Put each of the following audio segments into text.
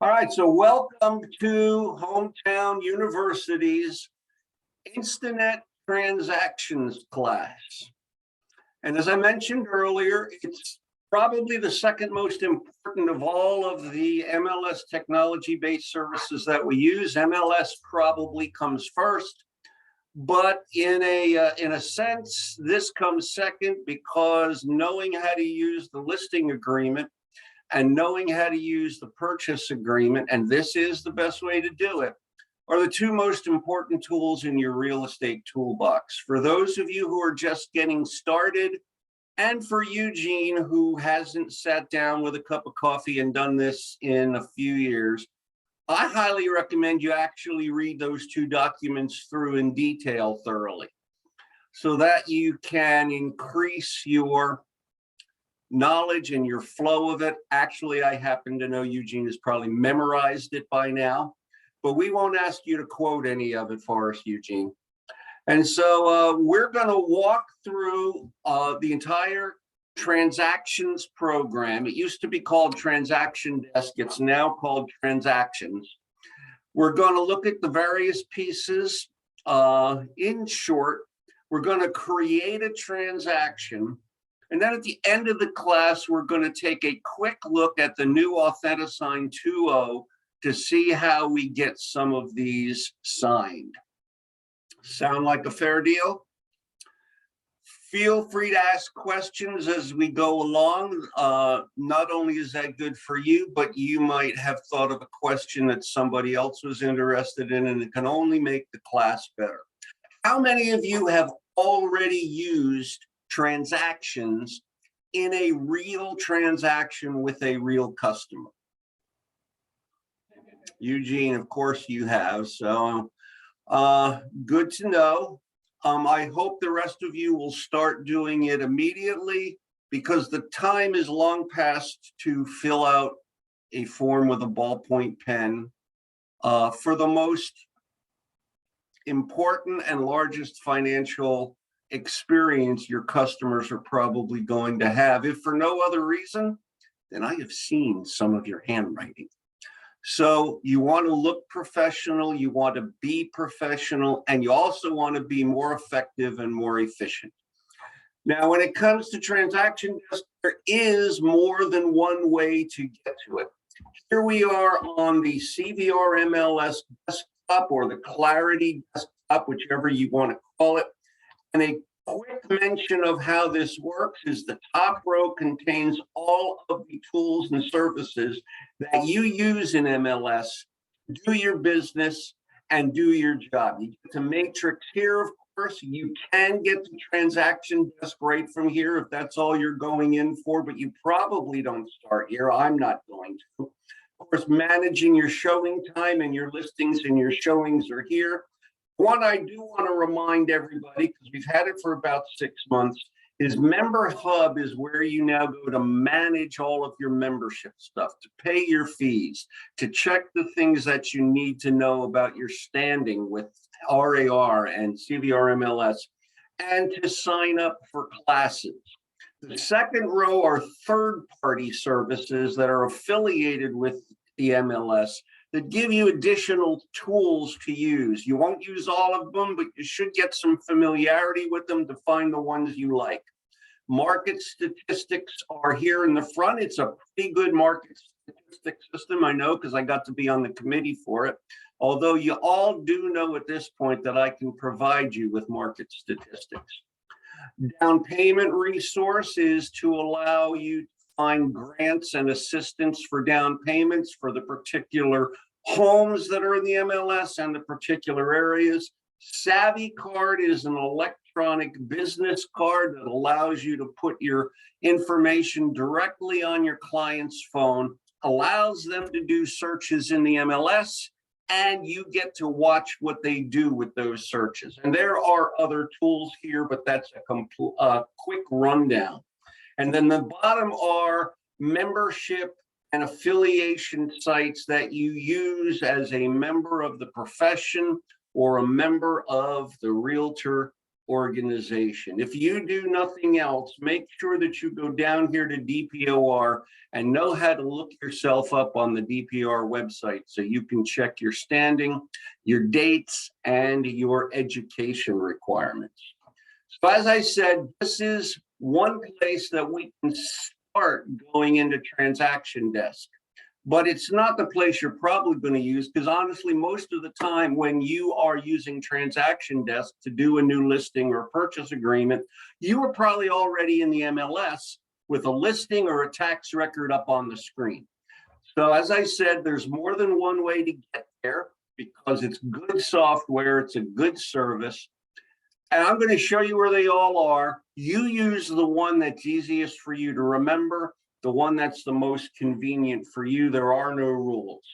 All right, so welcome to Hometown University's Instanet transactions class. And as I mentioned earlier, it's probably the second most important of all of the MLS technology-based services that we use. MLS probably comes first, but in a sense, this comes second because knowing how to use the listing agreement and knowing how to use the purchase agreement, and this is the best way to do it, are the two most important tools in your real estate toolbox. For those of you who are just getting started, and for Eugene, who hasn't sat down with a cup of coffee and done this in a few years, I highly recommend you actually read those two documents through in detail thoroughly so that you can increase your knowledge and your flow of it. Actually, I happen to know Eugene has probably memorized it by now, but we won't ask you to quote any of it for us, Eugene. And so we're going to walk through the entire transactions program. It used to be called Transaction Desk. It's now called Transactions. We're going to look at the various pieces. In short, we're going to create a transaction. And then at the end of the class, we're going to take a quick look at the new Authentisign 2.0 to see how we get some of these signed. Sound like a fair deal? Feel free to ask questions as we go along. Not only is that good for you, but you might have thought of a question that somebody else was interested in, and it can only make the class better. How many of you have already used transactions in a real transaction with a real customer? Eugene, of course you have, so good to know. I hope the rest of you will start doing it immediately because the time is long past to fill out a form with a ballpoint pen. For the most important and largest financial experience your customers are probably going to have, if for no other reason, then I have seen some of your handwriting. So you want to look professional, you want to be professional, and you also want to be more effective and more efficient. Now, when it comes to transaction desk, there is more than one way to get to it. Here we are on the CVR MLS desktop or the Clarity desktop, whichever you want to call it. And a quick mention of how this works is the top row contains all of the tools and services that you use in MLS, do your business, and do your job. You get to Matrix here, of course. You can get to Transaction Desk right from here if that's all you're going in for, but you probably don't start here. I'm not going to. Of course, managing your showing time and your listings and your showings are here. One I do want to remind everybody, because we've had it for about 6 months, is Member Hub is where you now go to manage all of your membership stuff, to pay your fees, to check the things that you need to know about your standing with RAR and CVR MLS, and to sign up for classes. The second row are third-party services that are affiliated with the MLS that give you additional tools to use. You won't use all of them, but you should get some familiarity with them to find the ones you like. Market statistics are here in the front. It's a pretty good market statistics system, I know, because I got to be on the committee for it. Although you all do know at this point that I can provide you with market statistics. Down payment resource is to allow you to find grants and assistance for down payments for the particular homes that are in the MLS and the particular areas. Savvy card is an electronic business card that allows you to put your information directly on your client's phone, allows them to do searches in the MLS, and you get to watch what they do with those searches. And there are other tools here, but that's a quick rundown. And then the bottom are membership and affiliation sites that you use as a member of the profession or a member of the realtor organization. If you do nothing else, make sure that you go down here to DPOR and know how to look yourself up on the DPR website so you can check your standing, your dates, and your education requirements. So as I said, this is one place that we can start going into transaction desk. But it's not the place you're probably going to use, because honestly, most of the time when you are using transaction desk to do a new listing or purchase agreement, you are probably already in the MLS with a listing or a tax record up on the screen. So as I said, there's more than one way to get there because it's good software, it's a good service. And I'm going to show you where they all are. You use the one that's easiest for you to remember, the one that's the most convenient for you. There are no rules.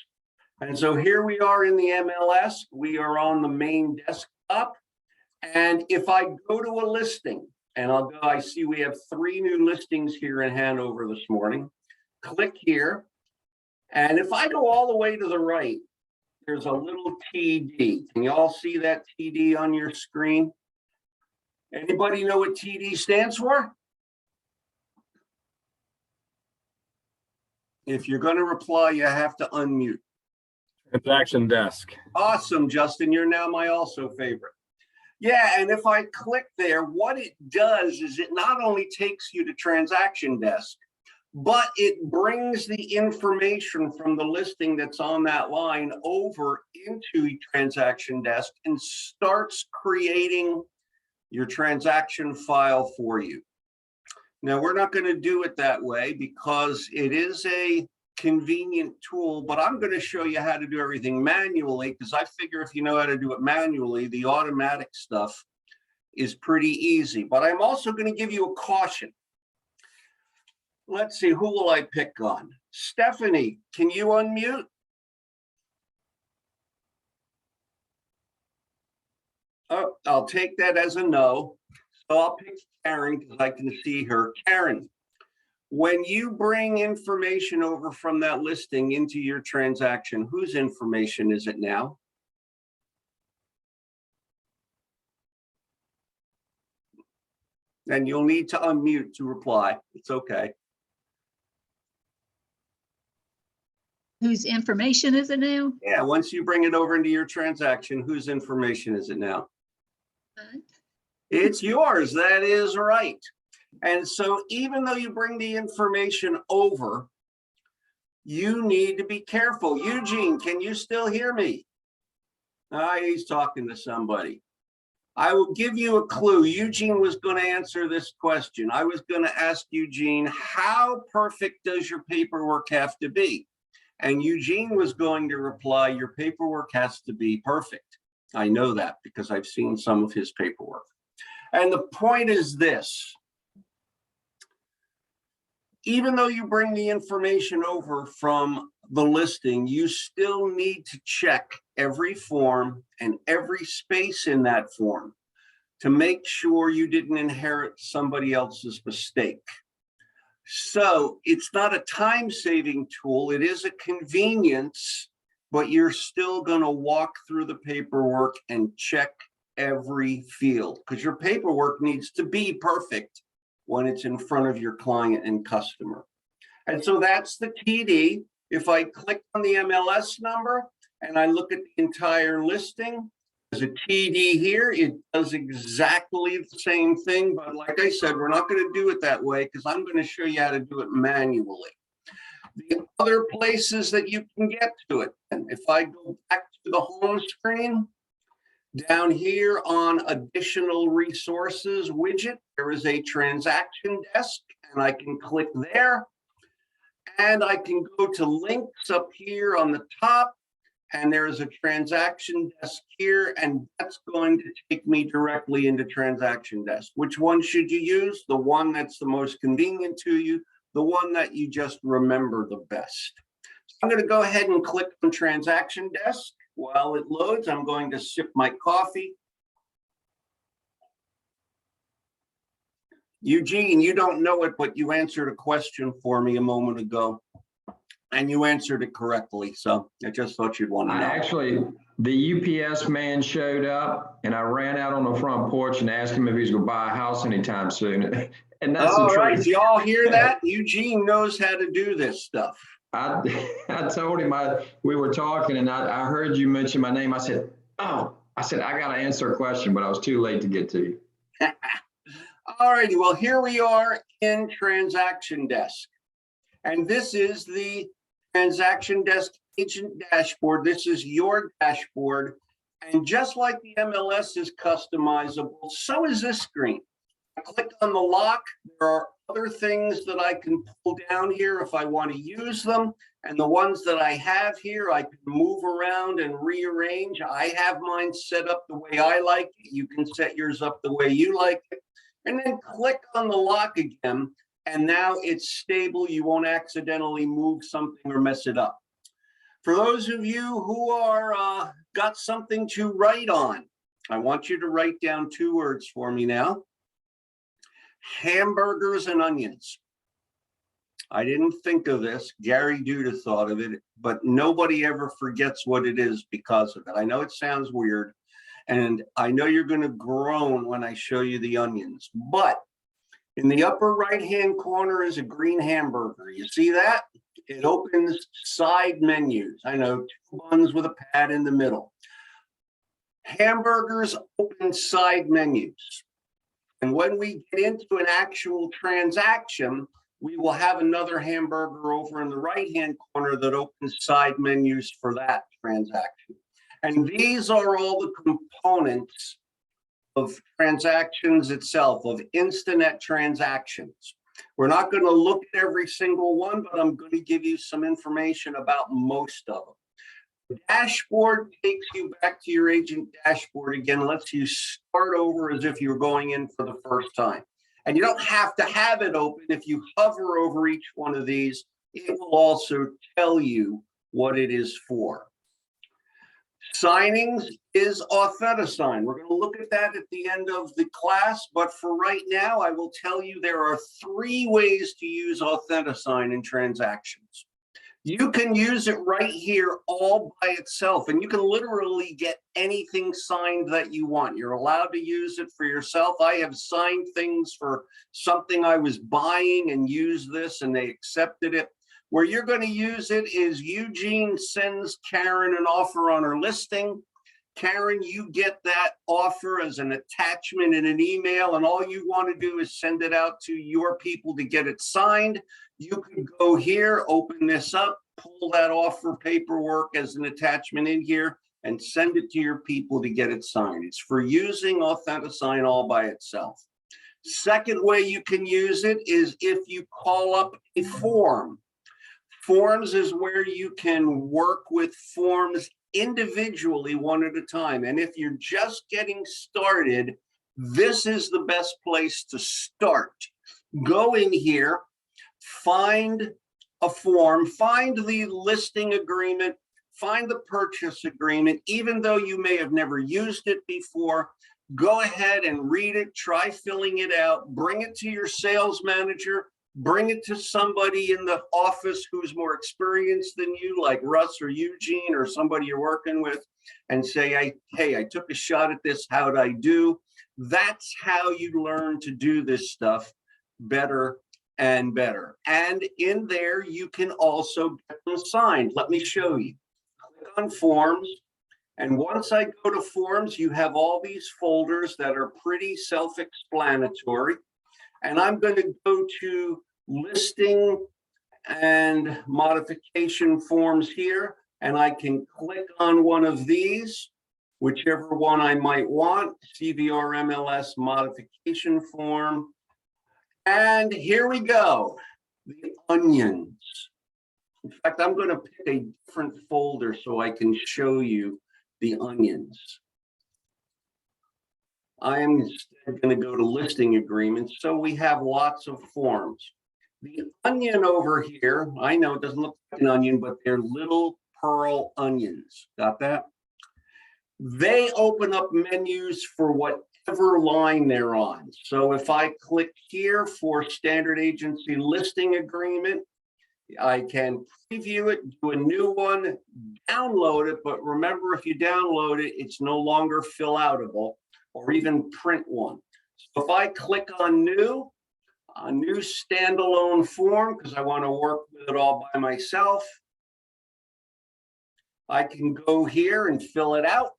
And so here we are in the MLS. We are on the main desktop. And if I go to a listing, and I see we have 3 new listings here in Hanover this morning. Click here. And if I go all the way to the right, there's a little TD. Can you all see that TD on your screen? Anybody know what TD stands for? If you're going to reply, you have to unmute. Transaction desk. Awesome, Justin. You're now my also favorite. Yeah, and if I click there, what it does is it not only takes you to transaction desk, but it brings the information from the listing that's on that line over into transaction desk and starts creating your transaction file for you. Now, we're not going to do it that way because it is a convenient tool, but I'm going to show you how to do everything manually, because I figure if you know how to do it manually, the automatic stuff is pretty easy. But I'm also going to give you a caution. Let's see, who will I pick on? Stephanie, can you unmute? Oh, I'll take that as a no. So I'll pick Karen because I can see her. Karen, when you bring information over from that listing into your transaction, whose information is it now? And you'll need to unmute to reply. It's okay. Whose information is it now? Yeah, once you bring it over into your transaction, whose information is it now? It's yours. That is right. And so even though you bring the information over, you need to be careful. Eugene, can you still hear me? He's talking to somebody. I will give you a clue. Eugene was going to answer this question. I was going to ask Eugene, how perfect does your paperwork have to be? And Eugene was going to reply, your paperwork has to be perfect. I know that because I've seen some of his paperwork. And the point is this. Even though you bring the information over from the listing, you still need to check every form and every space in that form to make sure you didn't inherit somebody else's mistake. So it's not a time-saving tool. It is a convenience, but you're still going to walk through the paperwork and check every field because your paperwork needs to be perfect when it's in front of your client and customer. And so that's the TD. If I click on the MLS number and I look at the entire listing, there's a TD here. It does exactly the same thing, but like I said, we're not going to do it that way because I'm going to show you how to do it manually. The other places that you can get to it, and if I go back to the home screen, down here on additional resources widget, there is a transaction desk, and I can click there. And I can go to links up here on the top, and there's a transaction desk here, and that's going to take me directly into transaction desk. Which one should you use? The one that's the most convenient to you, the one that you just remember the best. So I'm going to go ahead and click on transaction desk. While it loads, I'm going to sip my coffee. Eugene, you don't know it, but you answered a question for me a moment ago. And you answered it correctly. So I just thought you'd want to know. Actually, the UPS man showed up and I ran out on the front porch and asked him if he was gonna buy a house anytime soon. And that's the All right, truth. y'all hear that? Eugene knows how to do this stuff. I told him we were talking and I heard you mention my name. I said, I got to answer a question, but I was too late to get to you. All righty, well, here we are in Transaction Desk. And this is the Transaction Desk Agent Dashboard. This is your dashboard. And just like the MLS is customizable, so is this screen. I click on the lock. There are other things that I can pull down here if I want to use them. And the ones that I have here, I can move around and rearrange. I have mine set up the way I like it. You can set yours up the way you like it. And then click on the lock again. And now it's stable. You won't accidentally move something or mess it up. For those of you who are got something to write on, I want you to write down 2 words for me now. Hamburgers and onions. I didn't think of this. Gary Duda thought of it, but nobody ever forgets what it is because of it. I know it sounds weird, and I know you're going to groan when I show you the onions, but in the upper right-hand corner is a green hamburger. You see that? It opens side menus. I know, 2 buns with a pad in the middle. Hamburgers open side menus. And when we get into an actual transaction, we will have another hamburger over in the right-hand corner that opens side menus for that transaction. And these are all the components of transactions itself, of Instanet transactions. We're not going to look at every single one, but I'm going to give you some information about most of them. The dashboard takes you back to your agent dashboard again, lets you start over as if you're going in for the first time. And you don't have to have it open. If you hover over each one of these, it will also tell you what it is for. Signings is Authentisign. We're going to look at that at the end of the class, but for right now, I will tell you there are 3 ways to use Authentisign in transactions. You can use it right here all by itself, and you can literally get anything signed that you want. You're allowed to use it for yourself. I have signed things for something I was buying and used this, and they accepted it. Where you're going to use it is Eugene sends Karen an offer on her listing. Karen, you get that offer as an attachment in an email, and all you want to do is send it out to your people to get it signed. You can go here, open this up, pull that offer paperwork as an attachment in here, and send it to your people to get it signed. It's for using Authentisign all by itself. Second way you can use it is if you call up a form. Forms is where you can work with forms individually, one at a time. And if you're just getting started, this is the best place to start. Go in here, find a form, find the listing agreement, find the purchase agreement. Even though you may have never used it before, go ahead and read it, try filling it out, bring it to your sales manager, bring it to somebody in the office who's more experienced than you, like Russ or Eugene or somebody you're working with, and say, hey, I took a shot at this, how'd I do? That's how you learn to do this stuff better and better. And in there, you can also get them signed. Let me show you. Click on Forms. And once I go to Forms, you have all these folders that are pretty self-explanatory. And I'm going to go to listing and modification forms here, and I can click on one of these, whichever one I might want, CVR MLS modification form. And here we go, the onions. In fact, I'm going to pick a different folder so I can show you the onions. I am instead going to go to listing agreements. So we have lots of forms. The onion over here, I know it doesn't look like an onion, but they're little pearl onions. Got that? They open up menus for whatever line they're on. So if I click here for standard agency listing agreement, I can preview it, do a new one, download it, but remember, if you download it, it's no longer fill outable or even print one. So if I click on a new standalone form, because I want to work with it all by myself, I can go here and fill it out.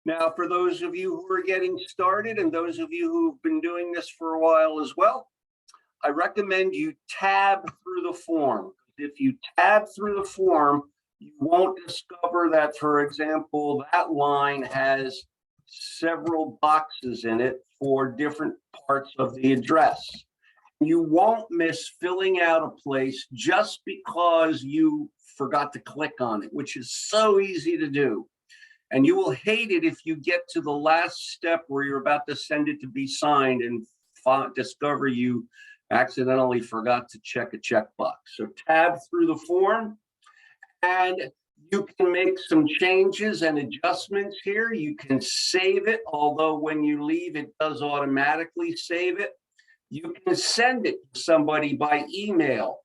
Now, for those of you who are getting started and those of you who've been doing this for a while as well, I recommend you tab through the form. If you tab through the form, you won't discover that, for example, that line has several boxes in it for different parts of the address. You won't miss filling out a place just because you forgot to click on it, which is so easy to do. And you will hate it if you get to the last step where you're about to send it to be signed and discover you accidentally forgot to check a checkbox. So tab through the form, and you can make some changes and adjustments here. You can save it, although when you leave, it does automatically save it. You can send it to somebody by email.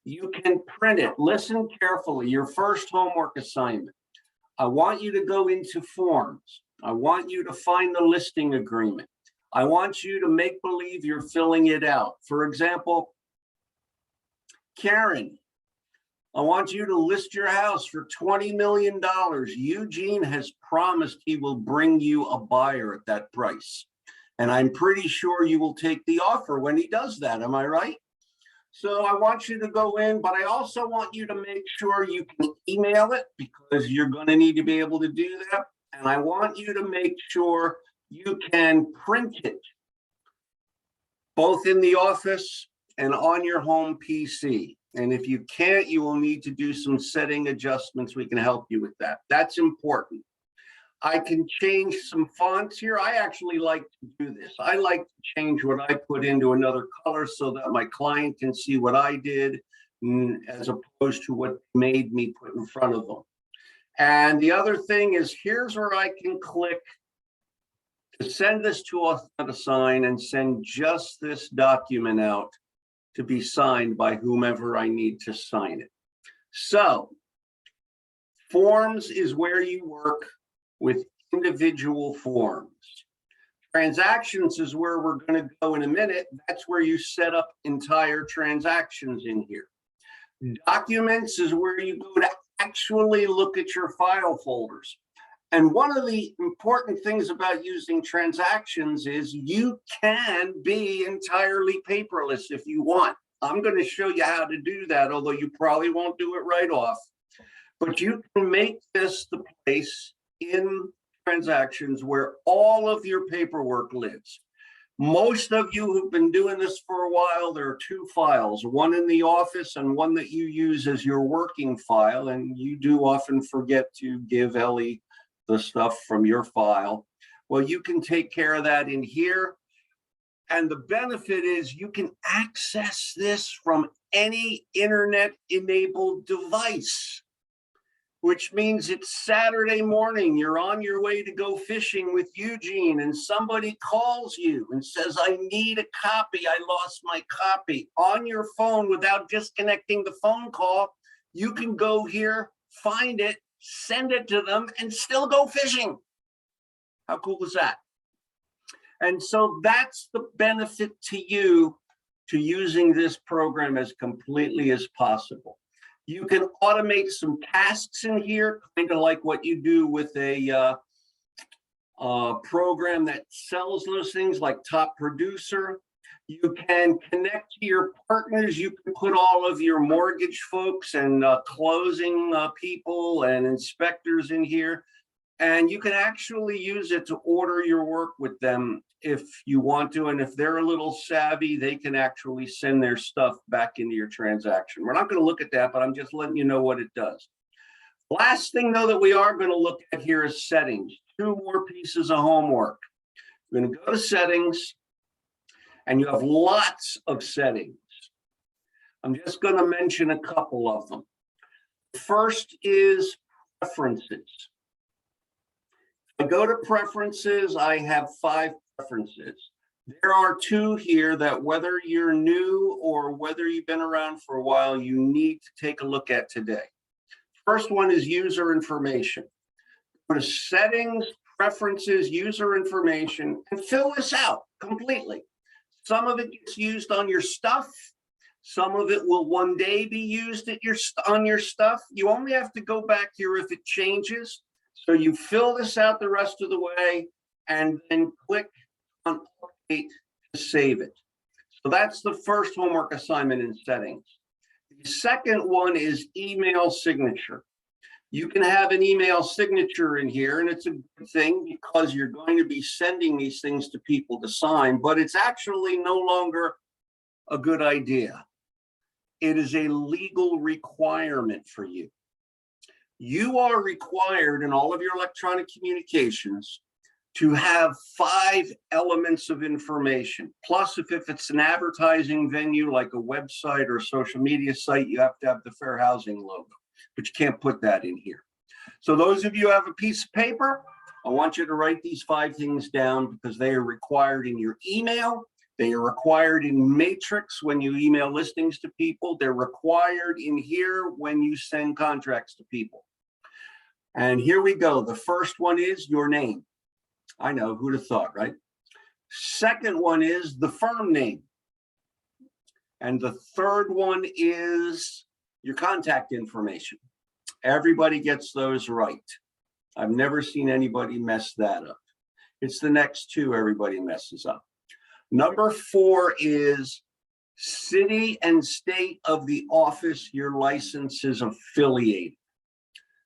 You can print it. Listen carefully, your first homework assignment. I want you to go into forms. I want you to find the listing agreement. I want you to make believe you're filling it out. For example, Karen, I want you to list your house for $20 million. Eugene has promised he will bring you a buyer at that price. And I'm pretty sure you will take the offer when he does that. Am I right? So I want you to go in, but I also want you to make sure you can email it because you're going to need to be able to do that. And I want you to make sure you can print it both in the office and on your home PC. And if you can't, you will need to do some setting adjustments. We can help you with that. That's important. I can change some fonts here. I actually like to do this. I like to change what I put into another color so that my client can see what I did as opposed to what made me put in front of them. And the other thing is, here's where I can click to send this to Authentisign and send just this document out to be signed by whomever I need to sign it. So forms is where you work with individual forms. Transactions is where we're going to go in a minute. That's where you set up entire transactions in here. Documents is where you go to actually look at your file folders. And one of the important things about using transactions is you can be entirely paperless if you want. I'm going to show you how to do that, although you probably won't do it right off. But you can make this the place in transactions where all of your paperwork lives. Most of you who've been doing this for a while, there are two files, one in the office and one that you use as your working file. And you do often forget to give Ellie the stuff from your file. Well, you can take care of that in here. And the benefit is you can access this from any internet-enabled device, which means it's Saturday morning, you're on your way to go fishing with Eugene, and somebody calls you and says, I need a copy, I lost my copy. On your phone, without disconnecting the phone call, you can go here, find it, send it to them, and still go fishing. How cool is that? And so that's the benefit to you to using this program as completely as possible. You can automate some tasks in here, kind of like what you do with a program that sells those things like Top Producer. You can connect to your partners. You can put all of your mortgage folks and closing people and inspectors in here. And you can actually use it to order your work with them if you want to. And if they're a little savvy, they can actually send their stuff back into your transaction. We're not going to look at that, but I'm just letting you know what it does. Last thing, though, that we are going to look at here is settings. Two more pieces of homework. We're going to go to settings, and you have lots of settings. I'm just going to mention a couple of them. First is preferences. I go to preferences, I have 5 preferences. There are two here that whether you're new or whether you've been around for a while, you need to take a look at today. First one is user information. Go to settings, preferences, user information, and fill this out completely. Some of it gets used on your stuff. Some of it will one day be used on your stuff. You only have to go back here if it changes. So you fill this out the rest of the way and then click on update to save it. So that's the first homework assignment in settings. The second one is email signature. You can have an email signature in here, and it's a good thing because you're going to be sending these things to people to sign, but it's actually no longer a good idea. It is a legal requirement for you. You are required in all of your electronic communications to have 5 elements of information. Plus, if it's an advertising venue like a website or a social media site, you have to have the fair housing logo, but you can't put that in here. So those of you who have a piece of paper, I want you to write these 5 things down because they are required in your email. They are required in Matrix when you email listings to people. They're required in here when you send contracts to people. And here we go. The first one is your name. I know, who'd have thought, right? Second one is the firm name. And the third one is your contact information. Everybody gets those right. I've never seen anybody mess that up. It's the next 2 everybody messes up. Number 4 is city and state of the office your license is affiliated.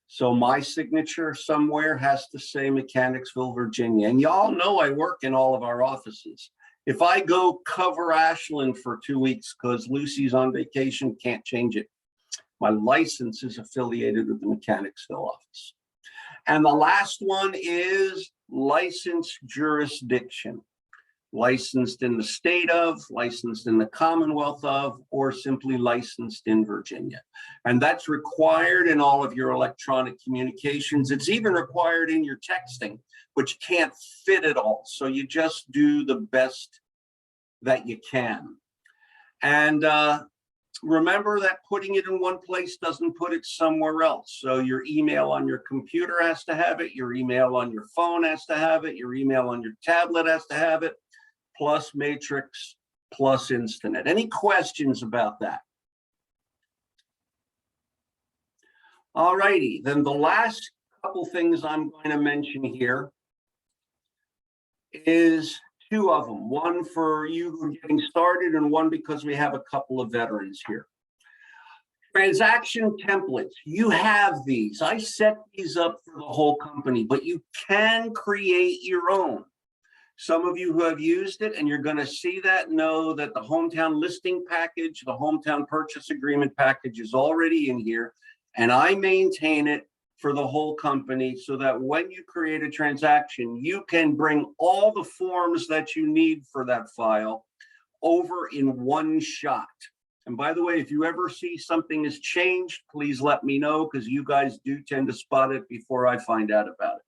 So my signature somewhere has to say Mechanicsville, Virginia. And y'all know I work in all of our offices. If I go cover Ashland for 2 weeks because Lucy's on vacation, can't change it. My license is affiliated with the Mechanicsville office. And the last one is license jurisdiction. Licensed in the state of, licensed in the Commonwealth of, or simply licensed in Virginia. And that's required in all of your electronic communications. It's even required in your texting, but you can't fit it all. So you just do the best that you can. And remember that putting it in one place doesn't put it somewhere else. So your email on your computer has to have it, your email on your phone has to have it, your email on your tablet has to have it, plus Matrix, plus Instanet. Any questions about that? All righty, then the last couple things I'm going to mention here is 2 of them. One for you who are getting started and one because we have a couple of veterans here. Transaction templates, you have these. I set these up for the whole company, but you can create your own. Some of you who have used it, and you're going to see that, know that the hometown listing package, the hometown purchase agreement package is already in here, and I maintain it for the whole company so that when you create a transaction, you can bring all the forms that you need for that file over in one shot. And by the way, if you ever see something has changed, please let me know because you guys do tend to spot it before I find out about it.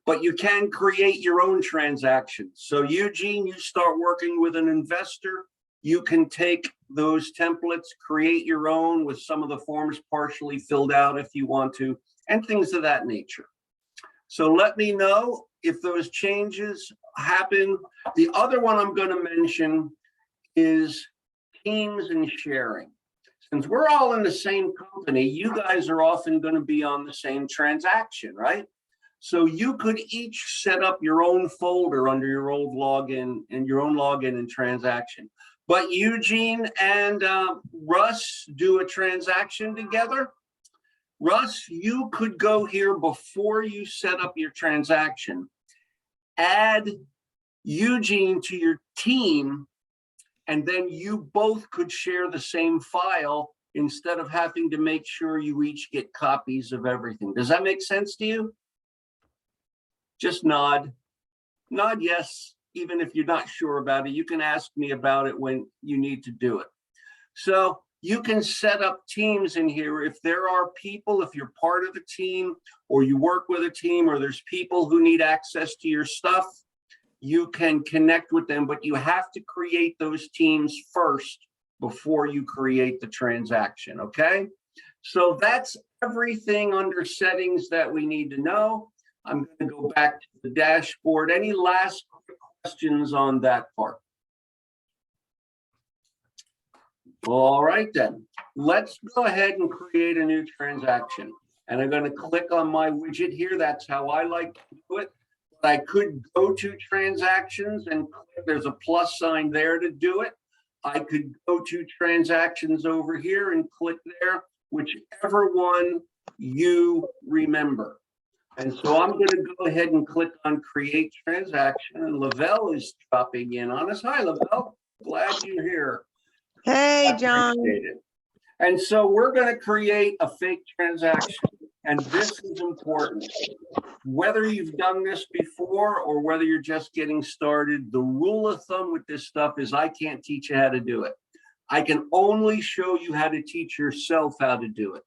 But you can create your own transactions. So Eugene, you start working with an investor, you can take those templates, create your own with some of the forms partially filled out if you want to, and things of that nature. So let me know if those changes happen. The other one I'm going to mention is teams and sharing. Since we're all in the same company, you guys are often going to be on the same transaction, right? So you could each set up your own folder under your old login and your own login and transaction. But Eugene and Russ do a transaction together. Russ, you could go here before you set up your transaction, add Eugene to your team, and then you both could share the same file instead of having to make sure you each get copies of everything. Does that make sense to you? Just nod. Nod yes, even if you're not sure about it. You can ask me about it when you need to do it. So you can set up teams in here. If there are people, if you're part of a team or you work with a team or there's people who need access to your stuff, you can connect with them, but you have to create those teams first before you create the transaction, okay? So that's everything under settings that we need to know. I'm going to go back to the dashboard. Any last questions on that part? All right, then. Let's go ahead and create a new transaction. And I'm going to click on my widget here. That's how I like to do it. But I could go to transactions and click. There's a plus sign there to do it. I could go to transactions over here and click there, whichever one you remember. And so I'm going to go ahead and click on create transaction. And Lavelle is dropping in on us. Hi, Lavelle. Glad you're here. Hey, John. Appreciate it. And so we're going to create a fake transaction. And this is important. Whether you've done this before or whether you're just getting started, the rule of thumb with this stuff is I can't teach you how to do it. I can only show you how to teach yourself how to do it.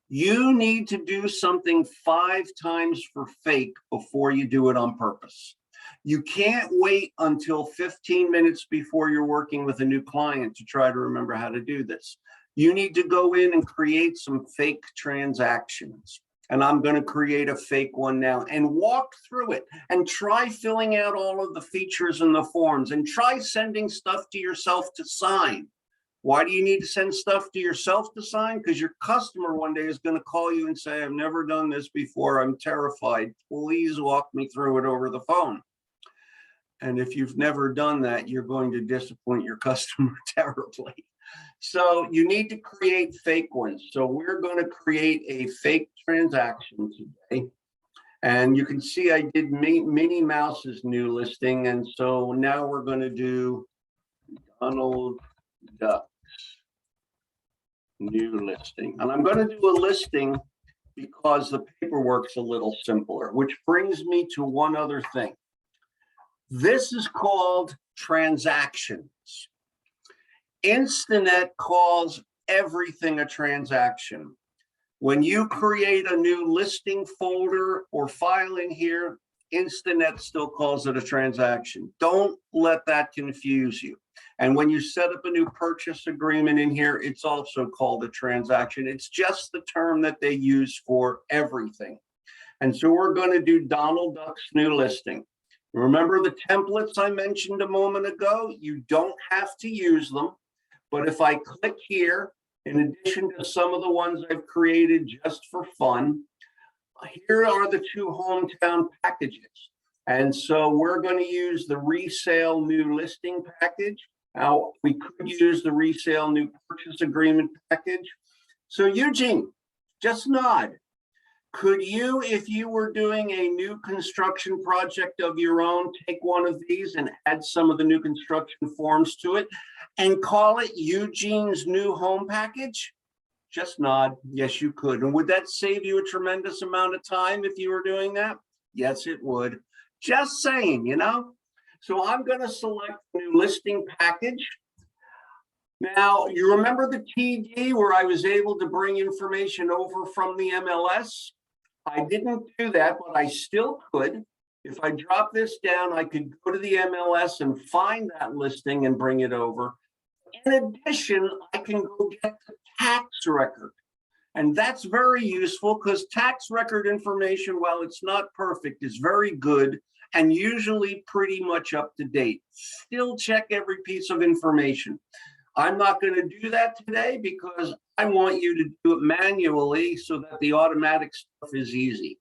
You need to do something 5 times for fake before you do it on purpose. You can't wait until 15 minutes before you're working with a new client to try to remember how to do this. You need to go in and create some fake transactions. And I'm going to create a fake one now and walk through it and try filling out all of the features in the forms and try sending stuff to yourself to sign. Why do you need to send stuff to yourself to sign? Because your customer one day is going to call you and say, I've never done this before. I'm terrified. Please walk me through it over the phone. And if you've never done that, you're going to disappoint your customer terribly. So you need to create fake ones. So we're going to create a fake transaction today. And you can see I did Minnie Mouse's new listing. And so now we're going to do Donald Duck's new listing. And I'm going to do a listing because the paperwork's a little simpler, which brings me to one other thing. This is called transactions. Instanet calls everything a transaction. When you create a new listing folder or file in here, Instanet still calls it a transaction. Don't let that confuse you. And when you set up a new purchase agreement in here, it's also called a transaction. It's just the term that they use for everything. And so we're going to do Donald Duck's new listing. Remember the templates I mentioned a moment ago? You don't have to use them. But if I click here, in addition to some of the ones I've created just for fun, here are the 2 hometown packages. And so we're going to use the resale new listing package. Now, we could use the resale new purchase agreement package. So Eugene, just nod. Could you, if you were doing a new construction project of your own, take one of these and add some of the new construction forms to it and call it Eugene's new home package? Just nod. Yes, you could. And would that save you a tremendous amount of time if you were doing that? Yes, it would. Just saying, you know? So I'm going to select the new listing package. Now, you remember the TD where I was able to bring information over from the MLS? I didn't do that, but I still could. If I drop this down, I could go to the MLS and find that listing and bring it over. In addition, I can go get the tax record. And that's very useful because tax record information, while it's not perfect, is very good and usually pretty much up to date. Still check every piece of information. I'm not going to do that today because I want you to do it manually so that the automatic stuff is easy.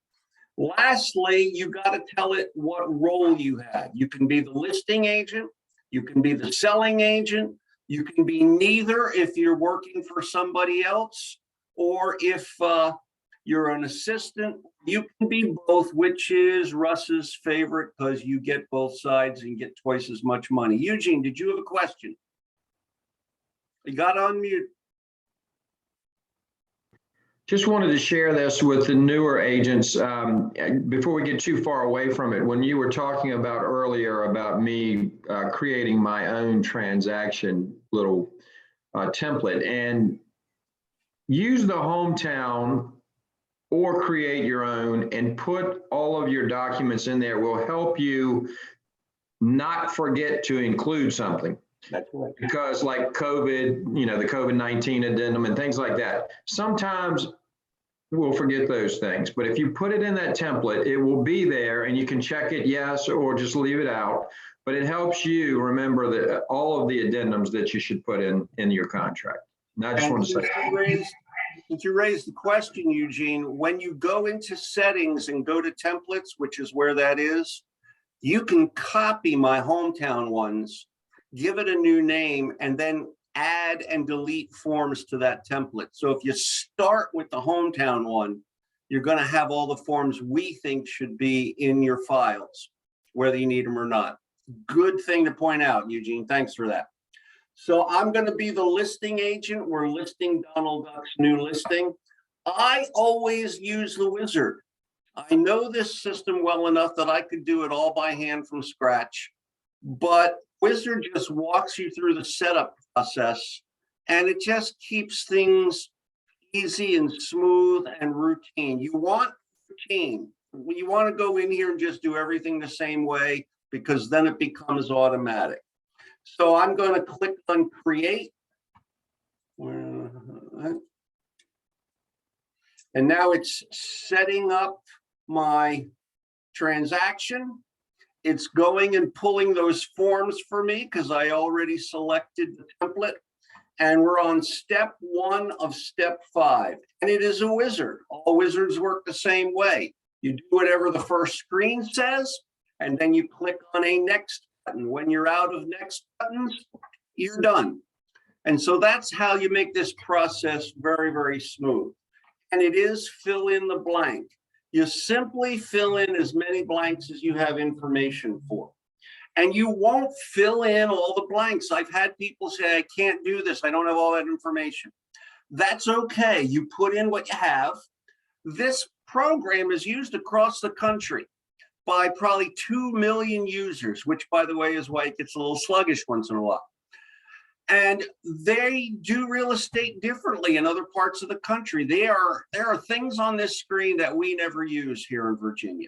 Lastly, you got to tell it what role you have. You can be the listing agent. You can be the selling agent. You can be neither if you're working for somebody else or if you're an assistant. You can be both, which is Russ's favorite because you get both sides and get twice as much money. Eugene, did you have a question? You got on mute. Just wanted to share this with the newer agents before we get too far away from it. When you were talking about earlier about me creating my own transaction little template and use the hometown or create your own and put all of your documents in there. It will help you not forget to include something. That's right. Because like COVID, you know, the COVID-19 addendum and things like that, sometimes we'll forget those things. But if you put it in that template, it will be there and you can check it yes or just leave it out. But it helps you remember that all of the addendums that you should put in your contract. And I just want to say, Since you raised the question, Eugene, when you go into settings and go to templates, which is where that is, you can copy my hometown ones, give it a new name, and then add and delete forms to that template. So if you start with the hometown one, you're going to have all the forms we think should be in your files, whether you need them or not. Good thing to point out, Eugene. Thanks for that. So I'm going to be the listing agent. We're listing Donald Duck's new listing. I always use the wizard. I know this system well enough that I could do it all by hand from scratch, but Wizard just walks you through the setup process, and it just keeps things easy and smooth and routine. You want routine. You want to go in here and just do everything the same way, because then it becomes automatic. So I'm going to click on create. And now it's setting up my transaction. It's going and pulling those forms for me because I already selected the template. And we're on step 1 of step 5. And it is a wizard. All wizards work the same way. You do whatever the first screen says, and then you click on a next button. When you're out of next buttons, you're done. And so that's how you make this process very, very smooth. And it is fill in the blank. You simply fill in as many blanks as you have information for. And you won't fill in all the blanks. I've had people say, I can't do this. I don't have all that information. That's okay. You put in what you have. This program is used across the country by probably 2 million users, which, by the way, is why it gets a little sluggish once in a while. And they do real estate differently in other parts of the country. There are things on this screen that we never use here in Virginia.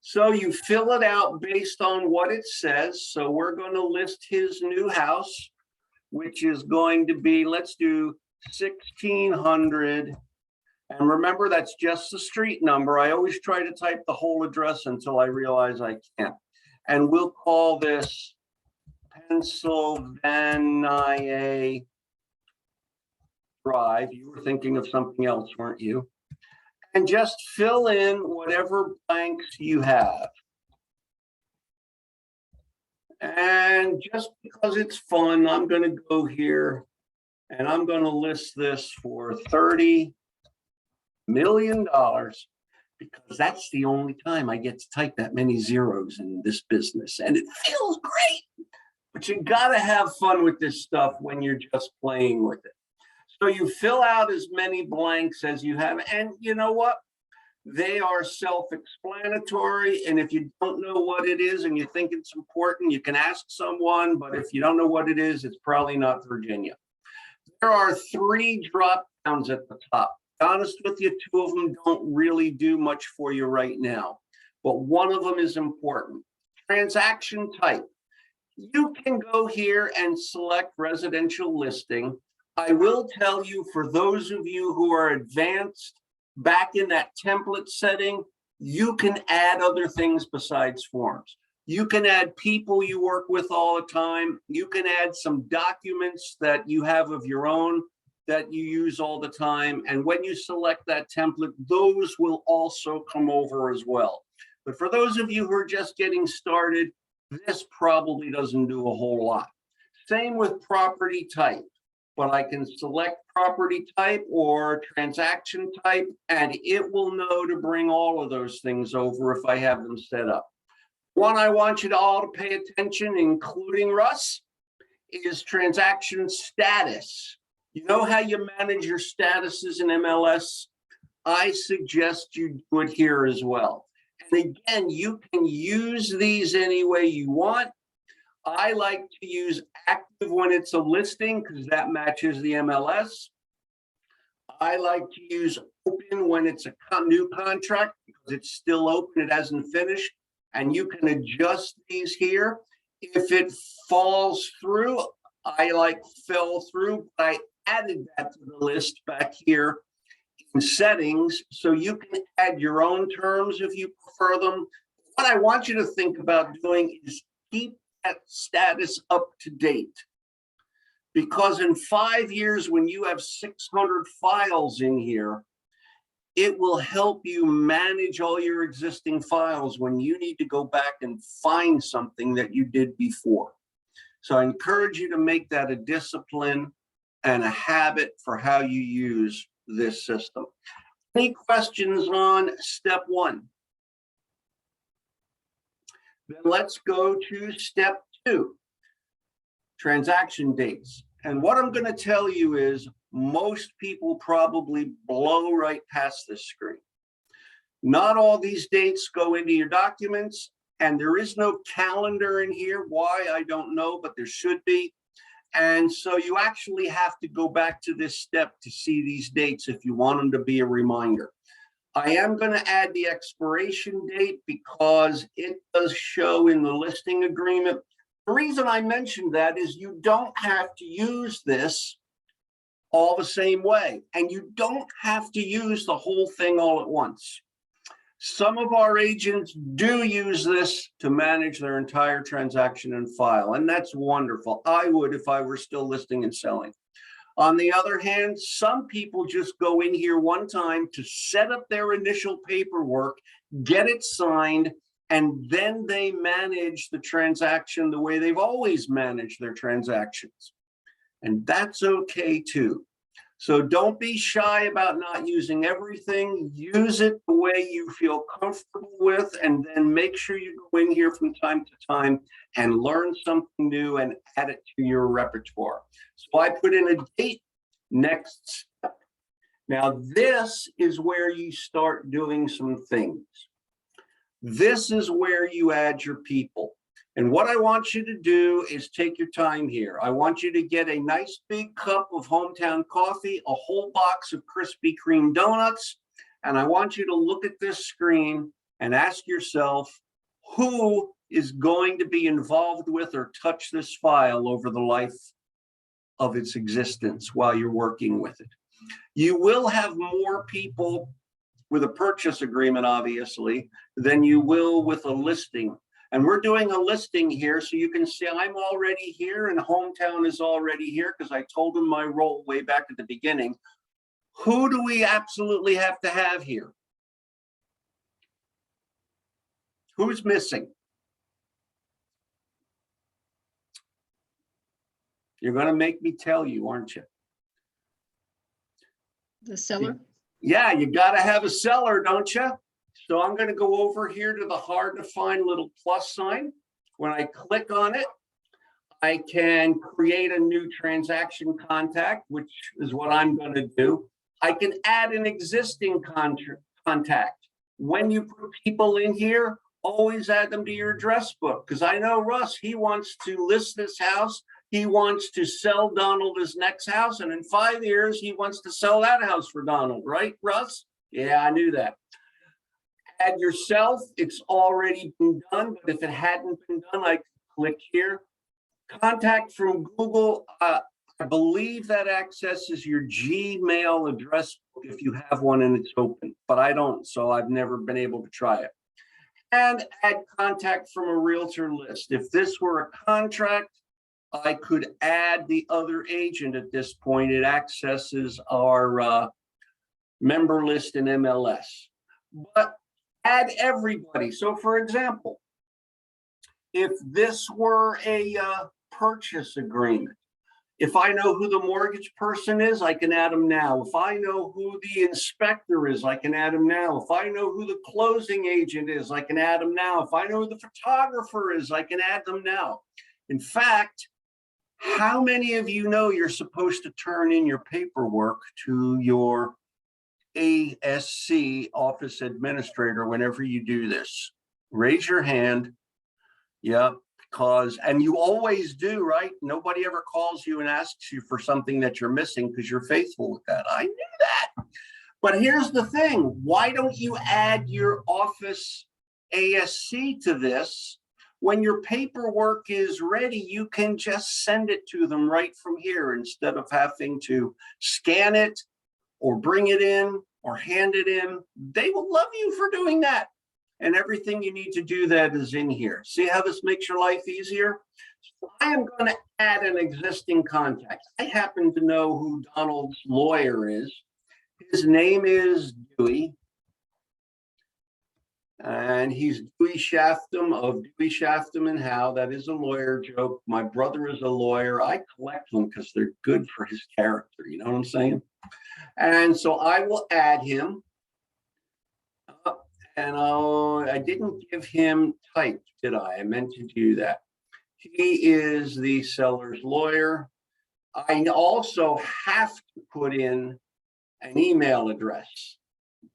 So you fill it out based on what it says. So we're going to list his new house, which is going to be, let's do 1600. And remember, that's just the street number. I always try to type the whole address until I realize I can't. And we'll call this Pennsylvania Drive. You were thinking of something else, weren't you? And just fill in whatever blanks you have. And just because it's fun, I'm going to go here and I'm going to list this for $30 million, because that's the only time I get to type that many zeros in this business. And it feels great. But you got to have fun with this stuff when you're just playing with it. So you fill out as many blanks as you have. And you know what? They are self-explanatory. And if you don't know what it is and you think it's important, you can ask someone. But if you don't know what it is, it's probably not Virginia. There are 3 drop downs at the top. To be honest with you, 2 of them don't really do much for you right now. But one of them is important. Transaction type. You can go here and select residential listing. I will tell you, for those of you who are advanced back in that template setting, you can add other things besides forms. You can add people you work with all the time. You can add some documents that you have of your own that you use all the time. And when you select that template, those will also come over as well. But for those of you who are just getting started, this probably doesn't do a whole lot. Same with property type, but I can select property type or transaction type, and it will know to bring all of those things over if I have them set up. One I want you to all to pay attention, including Russ, is transaction status. You know how you manage your statuses in MLS? I suggest you do it here as well. And again, you can use these any way you want. I like to use active when it's a listing because that matches the MLS. I like to use open when it's a new contract because it's still open, it hasn't finished. And you can adjust these here. If it falls through, I like fell through, but I added that to the list back here in settings, so you can add your own terms if you prefer them. What I want you to think about doing is keep that status up to date. Because in 5 years, when you have 600 files in here, it will help you manage all your existing files when you need to go back and find something that you did before. So I encourage you to make that a discipline and a habit for how you use this system. Any questions on step 1? Then let's go to step 2, transaction dates. And what I'm going to tell you is most people probably blow right past this screen. Not all these dates go into your documents, and there is no calendar in here. Why, I don't know, but there should be. And so you actually have to go back to this step to see these dates if you want them to be a reminder. I am going to add the expiration date because it does show in the listing agreement. The reason I mentioned that is you don't have to use this all the same way, and you don't have to use the whole thing all at once. Some of our agents do use this to manage their entire transaction and file, and that's wonderful. I would if I were still listing and selling. On the other hand, some people just go in here one time to set up their initial paperwork, get it signed, and then they manage the transaction the way they've always managed their transactions. And that's okay too. So don't be shy about not using everything. Use it the way you feel comfortable with, and then make sure you go in here from time to time and learn something new and add it to your repertoire. So I put in a date, next step. Now this is where you start doing some things. This is where you add your people. And what I want you to do is take your time here. I want you to get a nice big cup of hometown coffee, a whole box of Krispy Kreme donuts, and I want you to look at this screen and ask yourself, who is going to be involved with or touch this file over the life of its existence while you're working with it? You will have more people with a purchase agreement, obviously, than you will with a listing. And we're doing a listing here, so you can see I'm already here and hometown is already here because I told them my role way back at the beginning. Who do we absolutely have to have here? Who's missing? You're going to make me tell you, aren't you? The seller? Yeah, you got to have a seller, don't you? So I'm going to go over here to the hard to find little plus sign. When I click on it, I can create a new transaction contact, which is what I'm going to do. I can add an existing contact. When you put people in here, always add them to your address book, because I know Russ, he wants to list this house. He wants to sell Donald his next house, and in 5 years, he wants to sell that house for Donald, right, Russ? Yeah, I knew that. Add yourself, it's already been done, but if it hadn't been done, I click here. Contact from Google, I believe that accesses your Gmail address book if you have one and it's open, but I don't, so I've never been able to try it. And add contact from a realtor list. If this were a contract, I could add the other agent at this point. It accesses our member list in MLS. But add everybody. So for example, if this were a purchase agreement, if I know who the mortgage person is, I can add them now. If I know who the inspector is, I can add them now. If I know who the closing agent is, I can add them now. If I know who the photographer is, I can add them now. In fact, how many of you know you're supposed to turn in your paperwork to your ASC office administrator whenever you do this? Raise your hand. Yep, because, and you always do, right? Nobody ever calls you and asks you for something that you're missing because you're faithful with that. I knew that. But here's the thing, why don't you add your office ASC to this? When your paperwork is ready, you can just send it to them right from here instead of having to scan it or bring it in or hand it in. They will love you for doing that. And everything you need to do that is in here. See how this makes your life easier? So I am going to add an existing contact. I happen to know who Donald's lawyer is. His name is Dewey. And he's Dewey Shaftum of Dewey Shaftum and Howe. That is a lawyer joke. My brother is a lawyer. I collect them because they're good for his character. You know what I'm saying? And so I will add him. And I didn't give him type, did I? I meant to do that. He is the seller's lawyer. I also have to put in an email address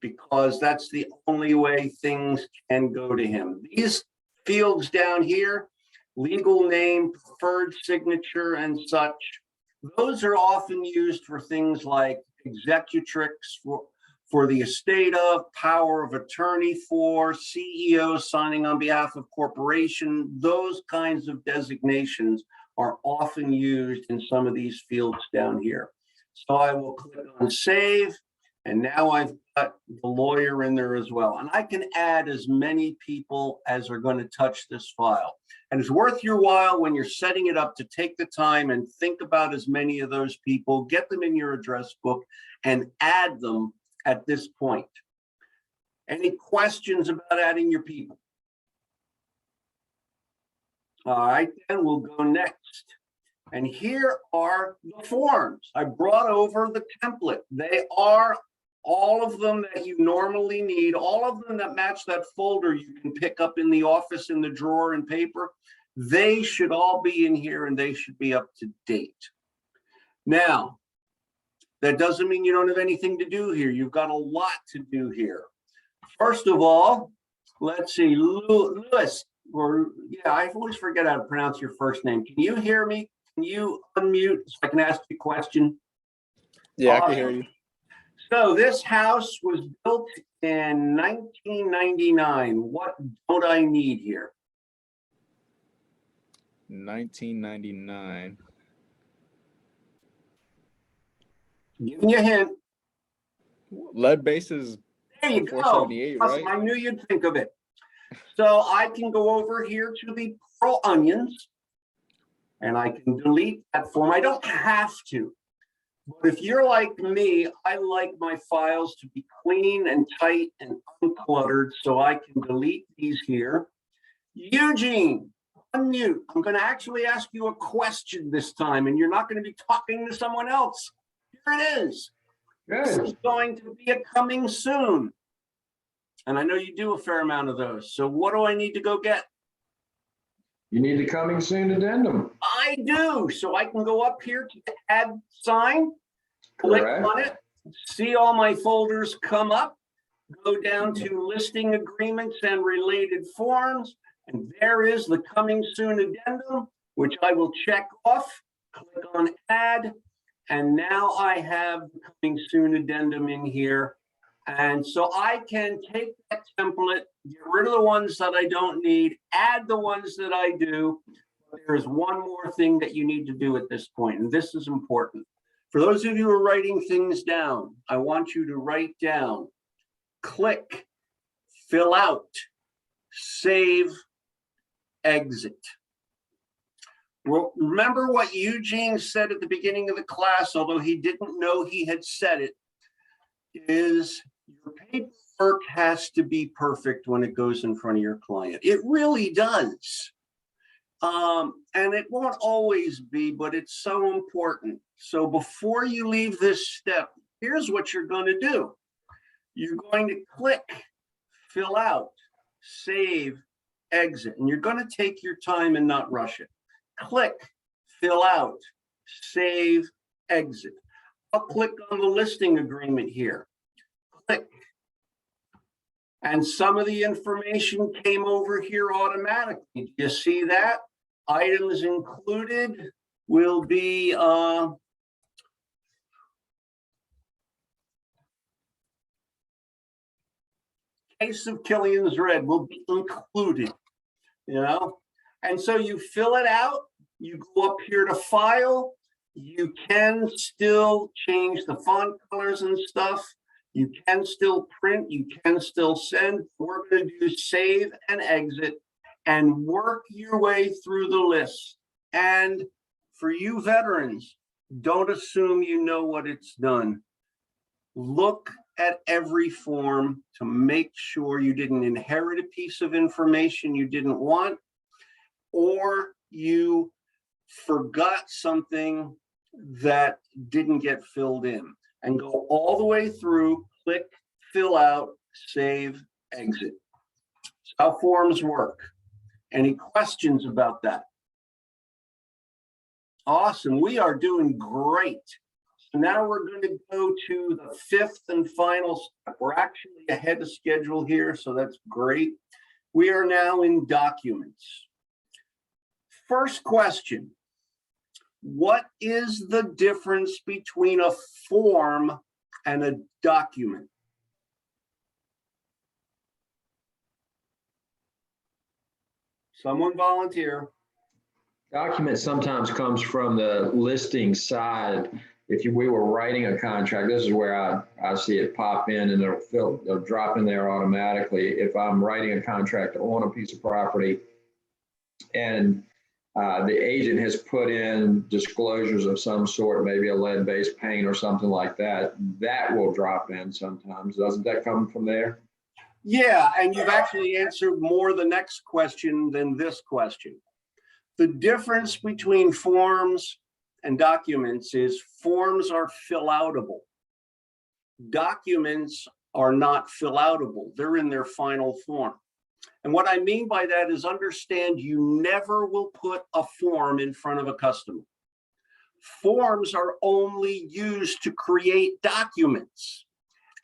because that's the only way things can go to him. These fields down here, legal name, preferred signature, and such, those are often used for things like executrix for the estate of, power of attorney for, CEO signing on behalf of corporation. Those kinds of designations are often used in some of these fields down here. So I will click on save, and now I've got the lawyer in there as well. And I can add as many people as are going to touch this file. And it's worth your while when you're setting it up to take the time and think about as many of those people, get them in your address book, and add them at this point. Any questions about adding your people? All right, then we'll go next. And here are the forms. I brought over the template. They are all of them that you normally need, all of them that match that folder you can pick up in the office in the drawer and paper. They should all be in here and they should be up to date. Now, that doesn't mean you don't have anything to do here. You've got a lot to do here. First of all, let's see, Louis, I always forget how to pronounce your first name. Can you hear me? Can you unmute so I can ask you a question? Yeah, I can hear you. So this house was built in 1999. What don't I need here? 1999. Giving you a hint. Lead bases. There you go. 478, right? I knew you'd think of it. So I can go over here to the pearl onions and I can delete that form. I don't have to. But if you're like me, I like my files to be clean and tight and uncluttered, so I can delete these here. Eugene, unmute. I'm going to actually ask you a question this time, and you're not going to be talking to someone else. Here it is. This is going to be a coming soon. And I know you do a fair amount of those. So what do I need to go get? You need the coming soon addendum. I do. So I can go up here to add sign, click on it, see all my folders come up, go down to listing agreements and related forms. And there is the coming soon addendum, which I will check off, click on add. And now I have the coming soon addendum in here. And so I can take that template, get rid of the ones that I don't need, add the ones that I do. There's one more thing that you need to do at this point, and this is important. For those of you who are writing things down, I want you to write down, click, fill out, save, exit. Well, remember what Eugene said at the beginning of the class, although he didn't know he had said it, is your paperwork has to be perfect when it goes in front of your client. It really does. And it won't always be, but it's so important. So before you leave this step, here's what you're going to do. You're going to click, fill out, save, exit, and you're going to take your time and not rush it. Click, fill out, save, exit. I'll click on the listing agreement here. Click. And some of the information came over here automatically. Do you see that? Items included will be case of Killian's Red will be included, you know? And so you fill it out, you go up here to file, you can still change the font colors and stuff. You can still print, you can still send. We're going to do save and exit and work your way through the list. And for you veterans, don't assume you know what it's done. Look at every form to make sure you didn't inherit a piece of information you didn't want, or you forgot something that didn't get filled in. And go all the way through, click, fill out, save, exit. That's how forms work. Any questions about that? Awesome, we are doing great. So now we're going to go to the fifth and final step. We're actually ahead of schedule here, so that's great. We are now in documents. First question. What is the difference between a form and a document? Someone volunteer. Document sometimes comes from the listing side. If we were writing a contract, this is where I see it pop in and it'll drop in there automatically. If I'm writing a contract on a piece of property and the agent has put in disclosures of some sort, maybe a lead-based paint or something like that, that will drop in sometimes. Doesn't that come from there? Yeah, and you've actually answered more the next question than this question. The difference between forms and documents is forms are fill-outable. Documents are not fill-outable. They're in their final form. And what I mean by that is understand you never will put a form in front of a customer. Forms are only used to create documents,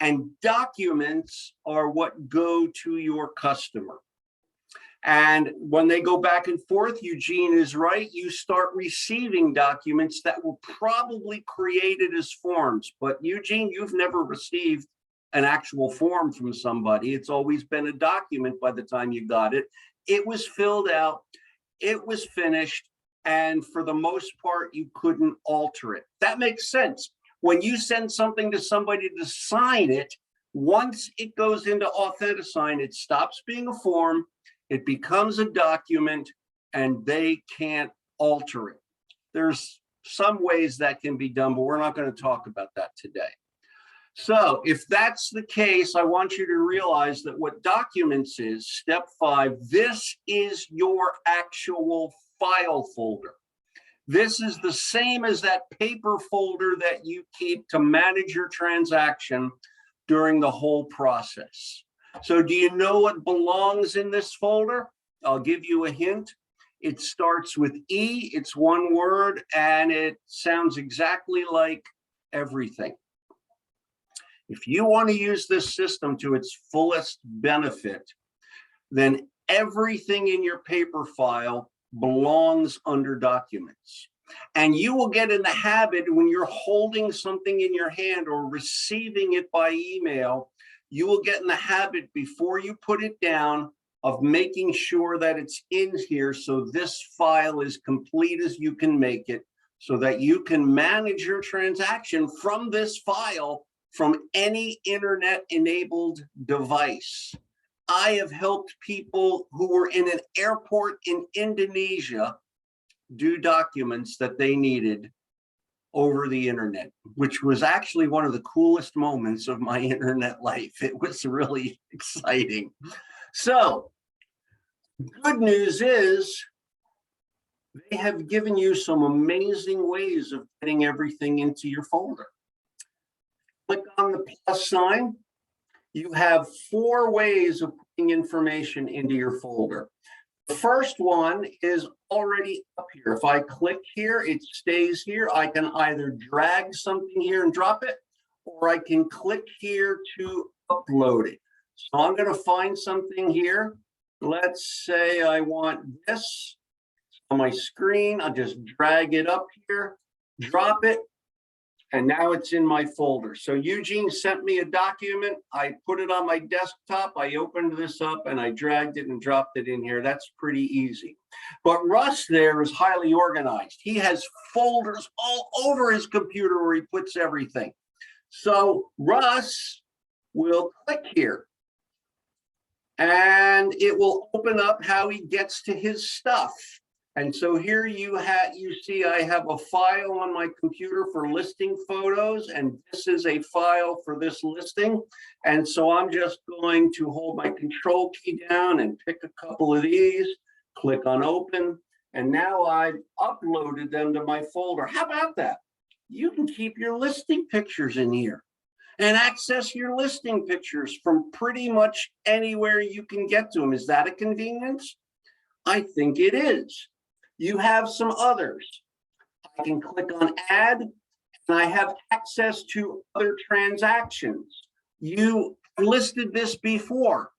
and documents are what go to your customer. And when they go back and forth, Eugene is right, you start receiving documents that were probably created as forms. But Eugene, you've never received an actual form from somebody. It's always been a document by the time you got it. It was filled out, it was finished, and for the most part, you couldn't alter it. That makes sense. When you send something to somebody to sign it, once it goes into Authentisign, it stops being a form, it becomes a document, and they can't alter it. There's some ways that can be done, but we're not going to talk about that today. So if that's the case, I want you to realize that what documents is, step 5, this is your actual file folder. This is the same as that paper folder that you keep to manage your transaction during the whole process. So do you know what belongs in this folder? I'll give you a hint. It starts with E, it's one word, and it sounds exactly like everything. If you want to use this system to its fullest benefit, then everything in your paper file belongs under documents. And you will get in the habit when you're holding something in your hand or receiving it by email, you will get in the habit before you put it down of making sure that it's in here so this file is complete as you can make it, so that you can manage your transaction from this file from any internet-enabled device. I have helped people who were in an airport in Indonesia do documents that they needed over the internet, which was actually one of the coolest moments of my internet life. It was really exciting. So, good news is they have given you some amazing ways of getting everything into your folder. Click on the plus sign. You have 4 ways of putting information into your folder. The first one is already up here. If I click here, it stays here. I can either drag something here and drop it, or I can click here to upload it. So I'm going to find something here. Let's say I want this on my screen. I'll just drag it up here, drop it, And now it's in my folder. So Eugene sent me a document. I put it on my desktop. I opened this up and I dragged it and dropped it in here. That's pretty easy. But Russ there is highly organized. He has folders all over his computer where he puts everything. So Russ will click here and it will open up how he gets to his stuff. And so here you see I have a file on my computer for listing photos, and this is a file for this listing. And so I'm just going to hold my control key down and pick a couple of these, click on open, and now I've uploaded them to my folder. How about that? You can keep your listing pictures in here and access your listing pictures from pretty much anywhere you can get to them. Is that a convenience? I think it is. You have some others. I can click on add, and I have access to other transactions. You listed this before,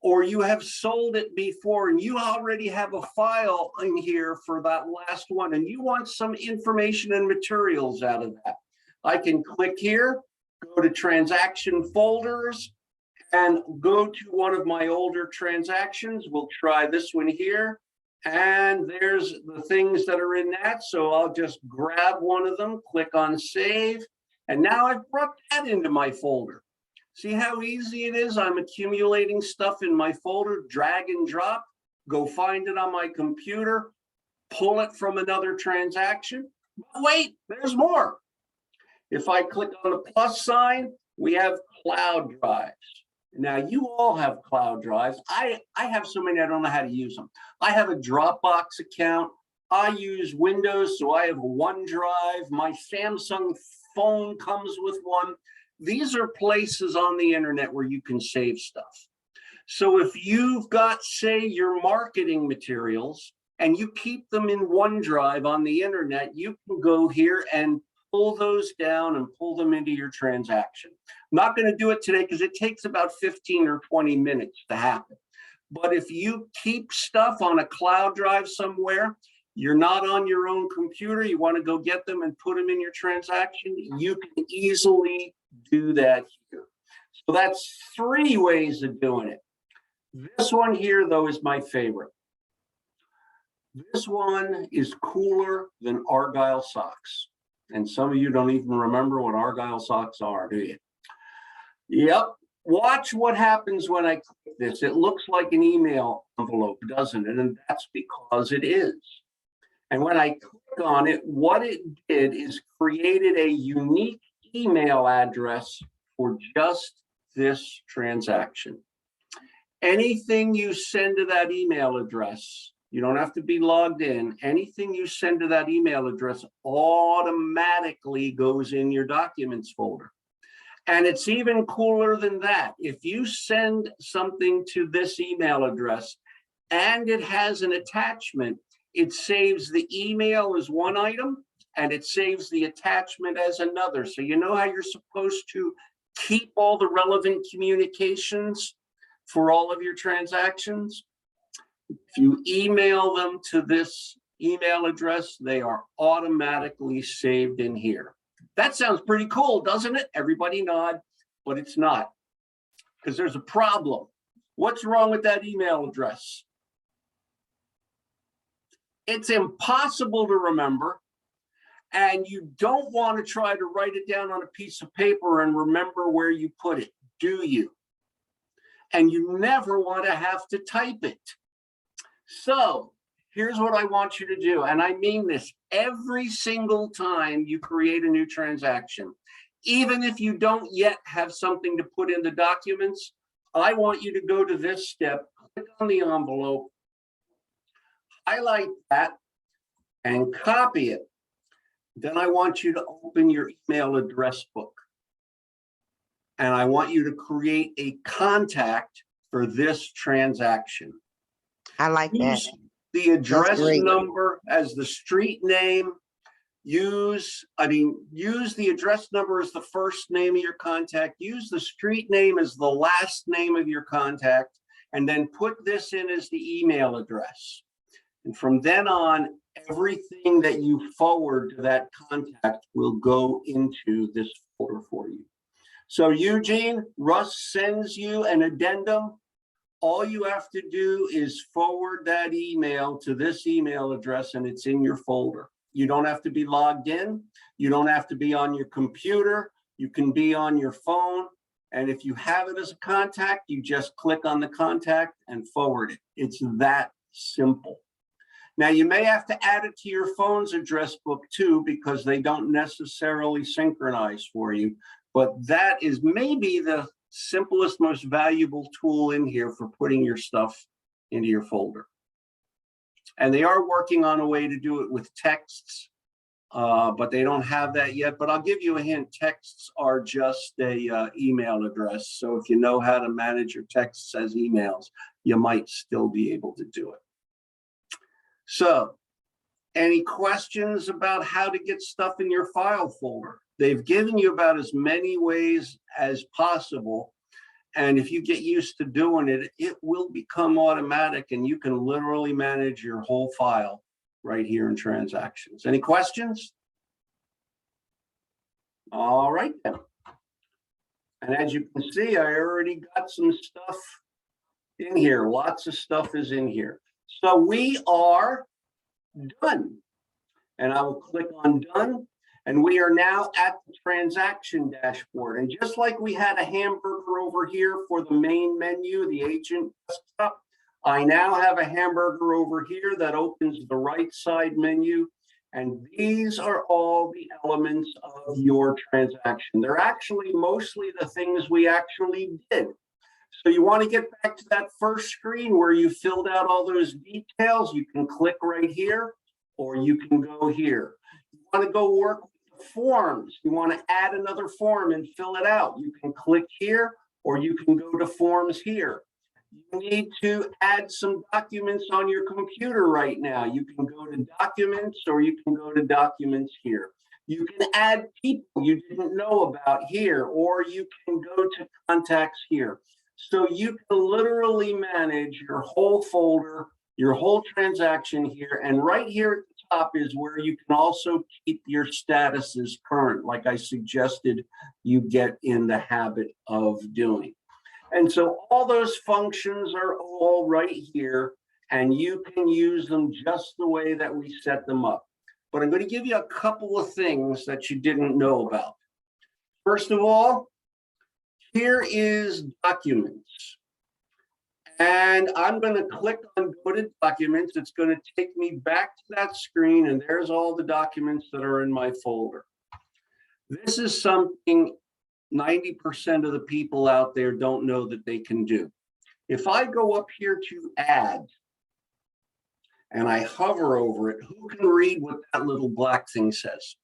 or you have sold it before, and you already have a file in here for that last one, and you want some information and materials out of that. I can click here, go to transaction folders, and go to one of my older transactions. We'll try this one here. And there's the things that are in that. So I'll just grab one of them, click on save. And now I've brought that into my folder. See how easy it is? I'm accumulating stuff in my folder, drag and drop, go find it on my computer, pull it from another transaction. But wait, there's more. If I click on the plus sign, we have cloud drives. Now, you all have cloud drives. I have so many, I don't know how to use them. I have a Dropbox account. I use Windows, so I have OneDrive. My Samsung phone comes with one. These are places on the internet where you can save stuff. So if you've got, say, your marketing materials and you keep them in OneDrive on the internet, you can go here and pull those down and pull them into your transaction. I'm not going to do it today because it takes about 15 or 20 minutes to happen. But if you keep stuff on a cloud drive somewhere, you're not on your own computer, you want to go get them and put them in your transaction, you can easily do that here. So that's 3 ways of doing it. This one here, though, is my favorite. This one is cooler than Argyle socks. And some of you don't even remember what Argyle socks are, do you? Yep. Watch what happens when I click this. It looks like an email envelope, doesn't it? And that's because it is. And when I click on it, what it did is created a unique email address for just this transaction. Anything you send to that email address, you don't have to be logged in. Anything you send to that email address automatically goes in your documents folder. And it's even cooler than that. If you send something to this email address and it has an attachment, it saves the email as one item and it saves the attachment as another. So you know how you're supposed to keep all the relevant communications for all of your transactions? If you email them to this email address, they are automatically saved in here. That sounds pretty cool, doesn't it? Everybody nod, but it's not, because there's a problem. What's wrong with that email address? It's impossible to remember, and you don't want to try to write it down on a piece of paper and remember where you put it, do you? And you never want to have to type it. So here's what I want you to do, and I mean this every single time you create a new transaction. Even if you don't yet have something to put in the documents, I want you to go to this step, click on the envelope, highlight that, and copy it. Then I want you to open your email address book. And I want you to create a contact for this transaction. I like that. Use the address great. number as the street name. Use the address number as the first name of your contact. Use the street name as the last name of your contact, and then put this in as the email address. And from then on, everything that you forward to that contact will go into this folder for you. So Eugene, Russ sends you an addendum. All you have to do is forward that email to this email address and it's in your folder. You don't have to be logged in. You don't have to be on your computer. You can be on your phone. And if you have it as a contact, you just click on the contact and forward it. It's that simple. Now, you may have to add it to your phone's address book too, because they don't necessarily synchronize for you. But that is maybe the simplest, most valuable tool in here for putting your stuff into your folder. And they are working on a way to do it with texts, but they don't have that yet. But I'll give you a hint. Texts are just a email address. So if you know how to manage your texts as emails, you might still be able to do it. So any questions about how to get stuff in your file folder? They've given you about as many ways as possible. And if you get used to doing it, it will become automatic and you can literally manage your whole file right here in transactions. Any questions? All right then. And as you can see, I already got some stuff in here. Lots of stuff is in here. So we are done. And I will click on done. And we are now at the transaction dashboard. And just like we had a hamburger over here for the main menu, the agent desktop, I now have a hamburger over here that opens the right side menu. And these are all the elements of your transaction. They're actually mostly the things we actually did. So you want to get back to that first screen where you filled out all those details, you can click right here, or you can go here. You want to go work with the forms. You want to add another form and fill it out. You can click here, or you can go to forms here. You need to add some documents on your computer right now. You can go to documents, or you can go to documents here. You can add people you didn't know about here, or you can go to contacts here. So you can literally manage your whole folder, your whole transaction here. And right here at the top is where you can also keep your statuses current, like I suggested you get in the habit of doing. And so all those functions are all right here, and you can use them just the way that we set them up. But I'm going to give you a couple of things that you didn't know about. First of all, here is documents. And I'm going to click on go to documents. It's going to take me back to that screen, and there's all the documents that are in my folder. This is something 90% of the people out there don't know that they can do. If I go up here to add and I hover over it, who can read what that little black thing says?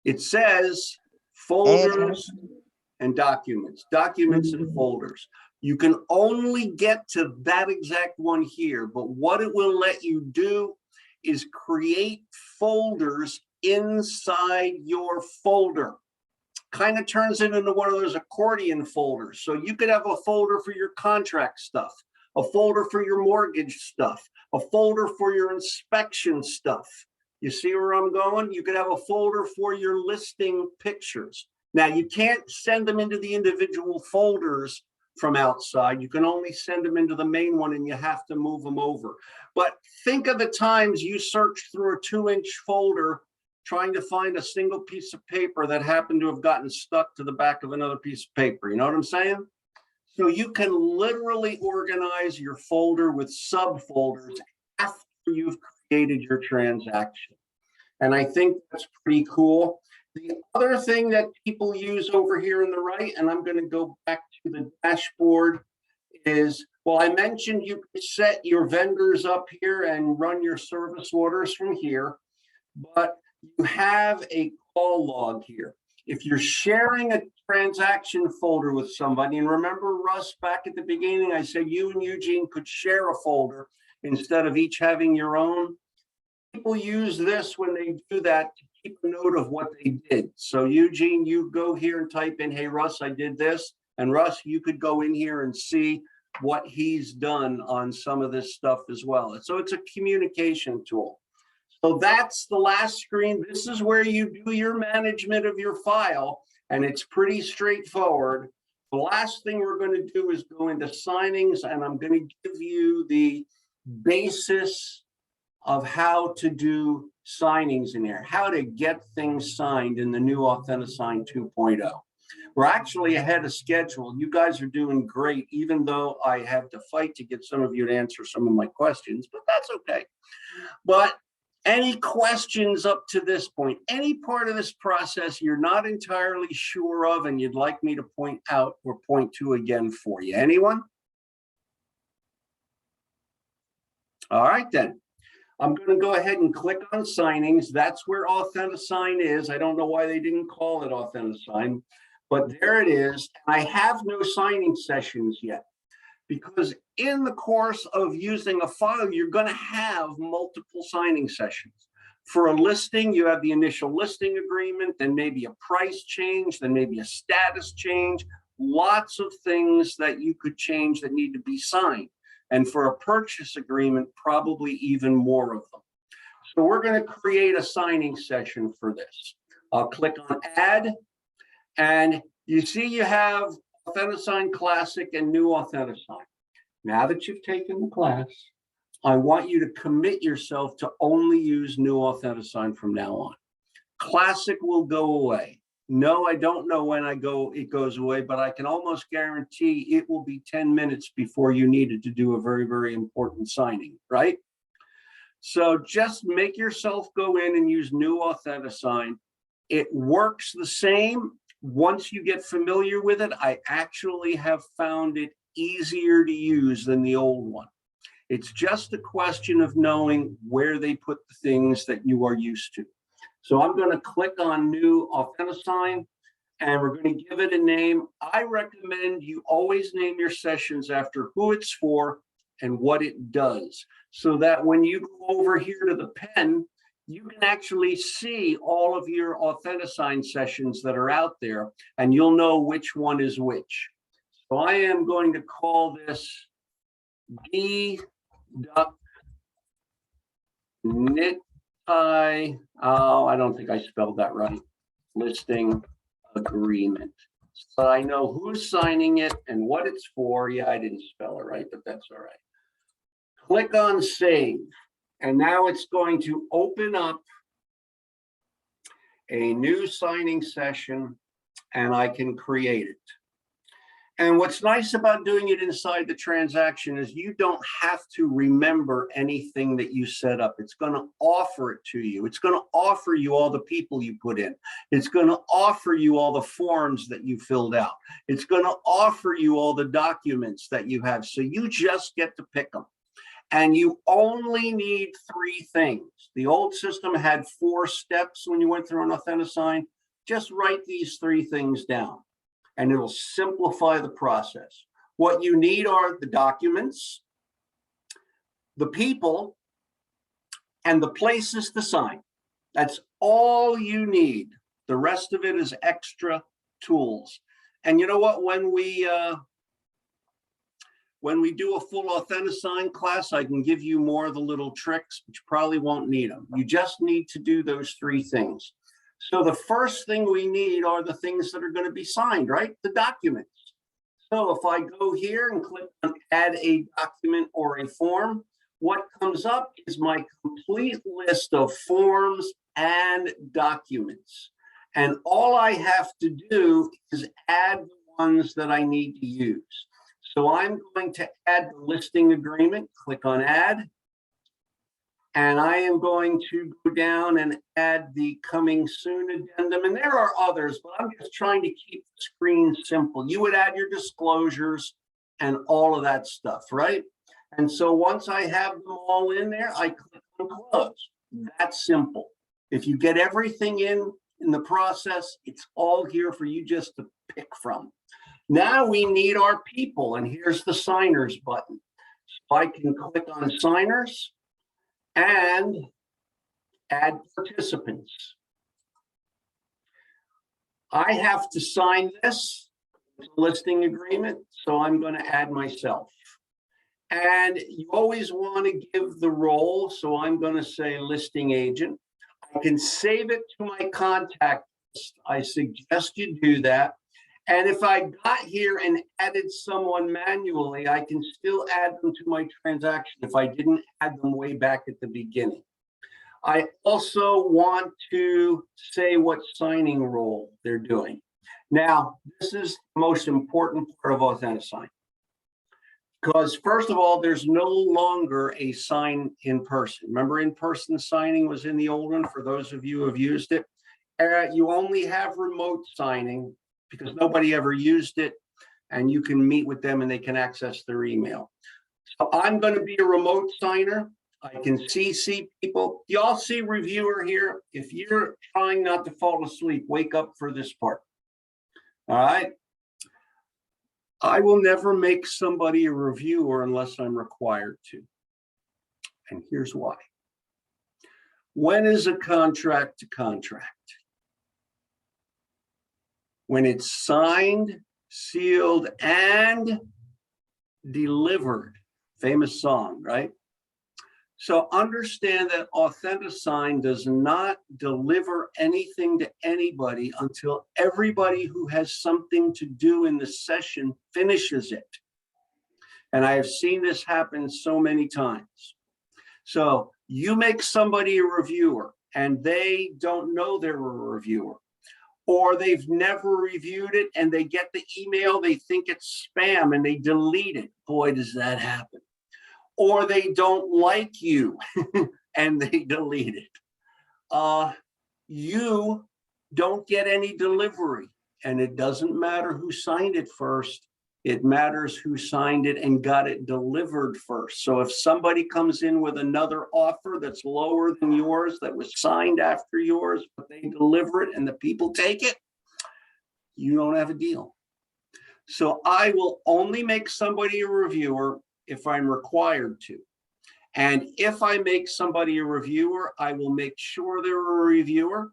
It says folders and documents, and folders. You can only get to that exact one here, but what it will let you do is create folders inside your folder. Kind of turns it into one of those accordion folders. So you could have a folder for your contract stuff, a folder for your mortgage stuff, a folder for your inspection stuff. You see where I'm going? You could have a folder for your listing pictures. Now, you can't send them into the individual folders from outside. You can only send them into the main one, and you have to move them over. But think of the times you searched through a 2-inch folder trying to find a single piece of paper that happened to have gotten stuck to the back of another piece of paper. You know what I'm saying? So you can literally organize your folder with subfolders after you've created your transaction. And I think that's pretty cool. The other thing that people use over here on the right, and I'm going to go back to the dashboard, is, well, I mentioned you could set your vendors up here and run your service orders from here, but you have a call log here. If you're sharing a transaction folder with somebody, and remember, Russ, back at the beginning, I said you and Eugene could share a folder instead of each having your own. People use this when they do that to keep a note of what they did. So Eugene, you go here and type in, hey, Russ, I did this. And Russ, you could go in here and see what he's done on some of this stuff as well. So it's a communication tool. So that's the last screen. This is where you do your management of your file, and it's pretty straightforward. The last thing we're going to do is go into signings, and I'm going to give you the basis of how to do signings in there, how to get things signed in the new Authentisign 2.0. We're actually ahead of schedule. You guys are doing great, even though I have to fight to get some of you to answer some of my questions, but that's okay. But any questions up to this point, any part of this process you're not entirely sure of and you'd like me to point out or point to again for you? Anyone? All right, then. I'm going to go ahead and click on signings. That's where Authentisign is. I don't know why they didn't call it Authentisign, but there it is. I have no signing sessions yet, because in the course of using a file, you're going to have multiple signing sessions. For a listing, you have the initial listing agreement, then maybe a price change, then maybe a status change, lots of things that you could change that need to be signed. And for a purchase agreement, probably even more of them. So we're going to create a signing session for this. I'll click on Add, and you see you have Authentisign Classic and New Authentisign. Now that you've taken the class, I want you to commit yourself to only use New Authentisign from now on. Classic will go away. No, I don't know when it goes away, but I can almost guarantee it will be 10 minutes before you needed to do a very, very important signing, right? So just make yourself go in and use New Authentisign. It works the same. Once you get familiar with it, I actually have found it easier to use than the old one. It's just a question of knowing where they put the things that you are used to. So I'm going to click on New Authentisign, and we're going to give it a name. I recommend you always name your sessions after who it's for and what it does, so that when you go over here to the pen, you can actually see all of your Authentisign sessions that are out there, and you'll know which one is which. So I am going to call this D-Duck Knit. I don't think I spelled that right. Listing agreement. So I know who's signing it and what it's for. Yeah, I didn't spell it right, but that's all right. Click on Save. And now it's going to open up a new signing session, and I can create it. And what's nice about doing it inside the transaction is you don't have to remember anything that you set up. It's going to offer it to you. It's going to offer you all the people you put in. It's going to offer you all the forms that you filled out. It's going to offer you all the documents that you have. So you just get to pick them. And you only need 3 things. The old system had 4 steps when you went through an Authentisign. Just write these 3 things down, and it'll simplify the process. What you need are the documents, the people, and the places to sign. That's all you need. The rest of it is extra tools. And you know what? When we do a full Authentisign class, I can give you more of the little tricks, but you probably won't need them. You just need to do those 3 things. So the first thing we need are the things that are going to be signed, right? The documents. So if I go here and click on Add a Document or a Form, what comes up is my complete list of forms and documents. And all I have to do is add the ones that I need to use. So I'm going to add the listing agreement, click on Add. And I am going to go down and add the coming soon addendum. And there are others, but I'm just trying to keep the screen simple. You would add your disclosures and all of that stuff, right? And so once I have them all in there, I click on Close. That's simple. If you get everything in the process, it's all here for you just to pick from. Now we need our people, and here's the signers button. So I can click on signers and add participants. I have to sign this listing agreement, so I'm going to add myself. And you always want to give the role, so I'm going to say listing agent. I can save it to my contact list. I suggest you do that. And if I got here and added someone manually, I can still add them to my transaction if I didn't add them way back at the beginning. I also want to say what signing role they're doing. Now, this is the most important part of Authentisign. Because first of all, there's no longer a sign in person. Remember, in-person signing was in the old one for those of you who have used it. You only have remote signing because nobody ever used it, and you can meet with them and they can access their email. So I'm going to be a remote signer. I can CC people. Y'all see reviewer here? If you're trying not to fall asleep, wake up for this part. All right. I will never make somebody a reviewer unless I'm required to. And here's why. When is a contract to contract? When it's signed, sealed, and delivered. Famous song, right? So understand that Authentisign does not deliver anything to anybody until everybody who has something to do in the session finishes it. And I have seen this happen so many times. So you make somebody a reviewer and they don't know they're a reviewer, or they've never reviewed it and they get the email, they think it's spam and they delete it. Boy, does that happen. Or they don't like you and they delete it. You don't get any delivery, and it doesn't matter who signed it first. It matters who signed it and got it delivered first. So if somebody comes in with another offer that's lower than yours, that was signed after yours, but they deliver it and the people take it, you don't have a deal. So I will only make somebody a reviewer if I'm required to. And if I make somebody a reviewer, I will make sure they're a reviewer.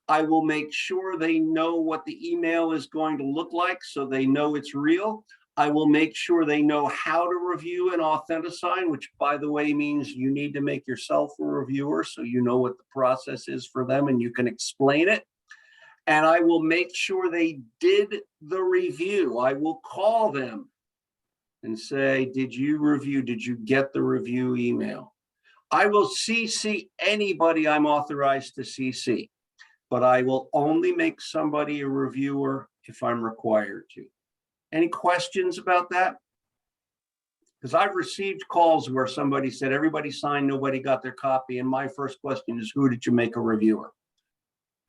I will make sure they know what the email is going to look like so they know it's real. I will make sure they know how to review an Authentisign, which, by the way, means you need to make yourself a reviewer so you know what the process is for them and you can explain it. And I will make sure they did the review. I will call them and say, did you review? Did you get the review email? I will CC anybody I'm authorized to CC, but I will only make somebody a reviewer if I'm required to. Any questions about that? Because I've received calls where somebody said, everybody signed, nobody got their copy. And my first question is, who did you make a reviewer?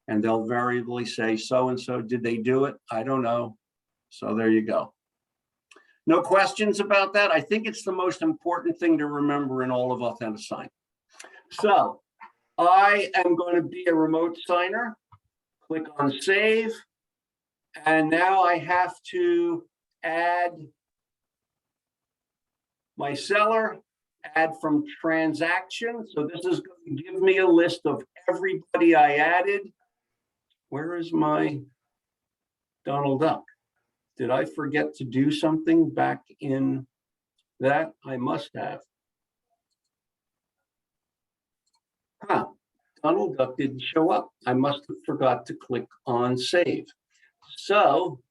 And they'll invariably say, so-and-so, did they do it? I don't know. So there you go. No questions about that? I think it's the most important thing to remember in all of Authentisign. So I am going to be a remote signer. Click on save. And now I have to add my seller, add from transaction. So this is going to give me a list of everybody I added. Where is my Donald Duck? Did I forget to do something back in that? I must have. Huh, Donald Duck didn't show up. I must have forgot to click on save. So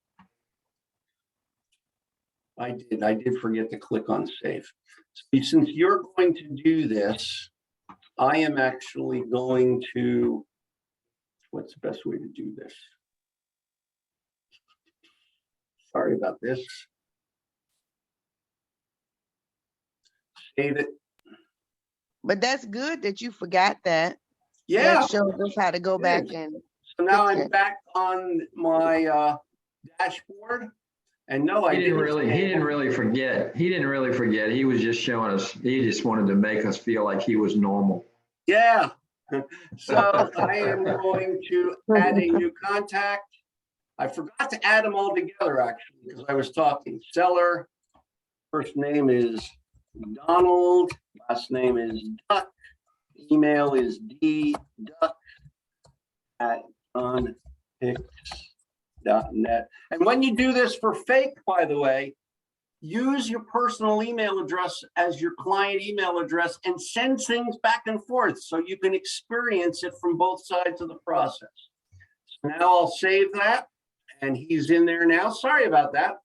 I did forget to click on save. So since you're going to do this, I am actually going to, what's the best way to do this? Sorry about this. Save it. But that's good that you forgot that. Yeah. That shows us how to go back and. So now fix I'm it. back on my dashboard. And no, I He didn't didn't really forget. He didn't really forget. He was just showing us, he just wanted to make us feel like he was normal. Yeah. So I am going to add a new contact. I forgot to add them all together actually, because I was talking. Seller, first name is Donald, last name is Duck, email is dduck@onpix.com. net. And when you do this for fake, by the way, use your personal email address as your client email address and send things back and forth so you can experience it from both sides of the process. So now I'll save that, and he's in there now. Sorry about that.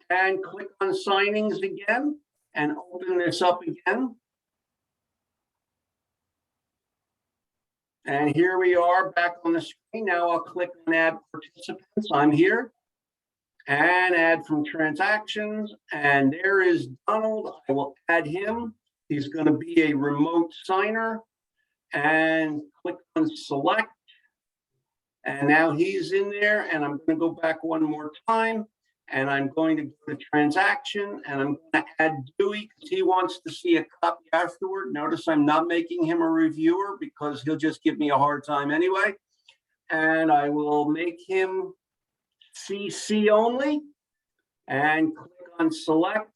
And click on signings again and open this up again. And here we are back on the screen. Now I'll click on add participants. I'm here. And add from transactions. And there is Donald. I will add him. He's going to be a remote signer. And click on select. And now he's in there. And I'm going to go back one more time. And I'm going to go to transaction, and I'm going to add Dewey because he wants to see a copy afterward. Notice I'm not making him a reviewer because he'll just give me a hard time anyway. And I will make him CC only and click on select.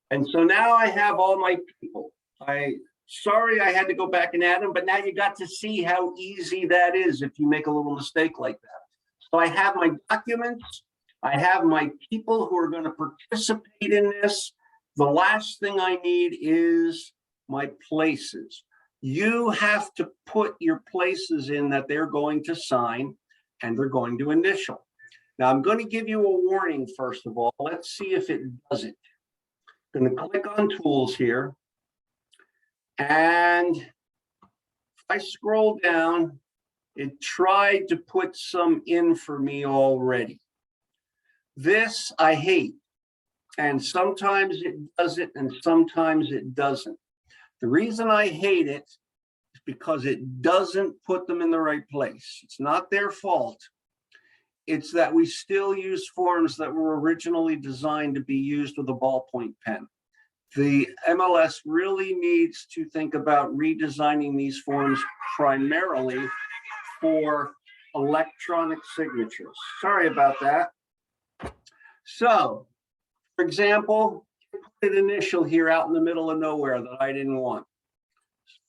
And so now I have all my people. Sorry I had to go back and add them, but now you got to see how easy that is if you make a little mistake like that. So I have my documents. I have my people who are going to participate in this. The last thing I need is my places. You have to put your places in that they're going to sign and they're going to initial. Now I'm going to give you a warning first of all. Let's see if it does it. I'm going to click on tools here. And if I scroll down, it tried to put some in for me already. This I hate, and sometimes it does it and sometimes it doesn't. The reason I hate it is because it doesn't put them in the right place. It's not their fault. It's that we still use forms that were originally designed to be used with a ballpoint pen. The MLS really needs to think about redesigning these forms primarily for electronic signatures. Sorry about that. So, for example, put an initial here out in the middle of nowhere that I didn't want.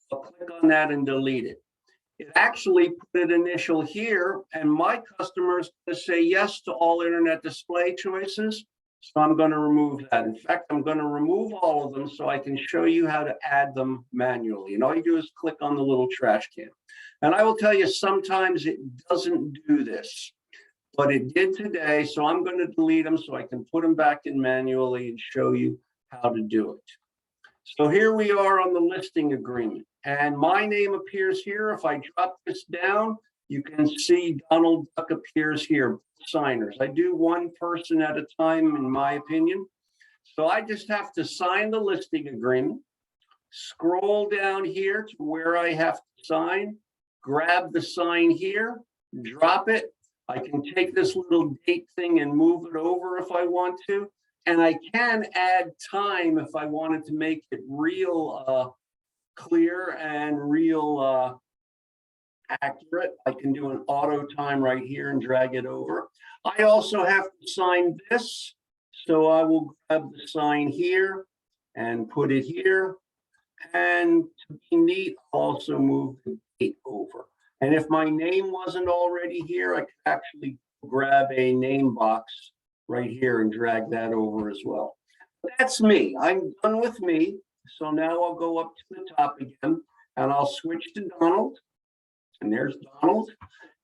So I'll click on that and delete it. It actually put an initial here, and my customer is going to say yes to all internet display choices. So I'm going to remove that. In fact, I'm going to remove all of them so I can show you how to add them manually. And all you do is click on the little trash can. And I will tell you, sometimes it doesn't do this. But it did today, so I'm going to delete them so I can put them back in manually and show you how to do it. So here we are on the listing agreement, and my name appears here. If I drop this down, you can see Donald Duck appears here, signers. I do one person at a time, in my opinion. So I just have to sign the listing agreement, scroll down here to where I have to sign, grab the sign here, drop it. I can take this little date thing and move it over if I want to. And I can add time if I wanted to make it real clear and real accurate. I can do an auto time right here and drag it over. I also have to sign this. So I will grab the sign here and put it here. And to be neat, I'll also move the date over. And if my name wasn't already here, I could actually grab a name box right here and drag that over as well. That's me. I'm done with me. So now I'll go up to the top again and I'll switch to Donald. And there's Donald.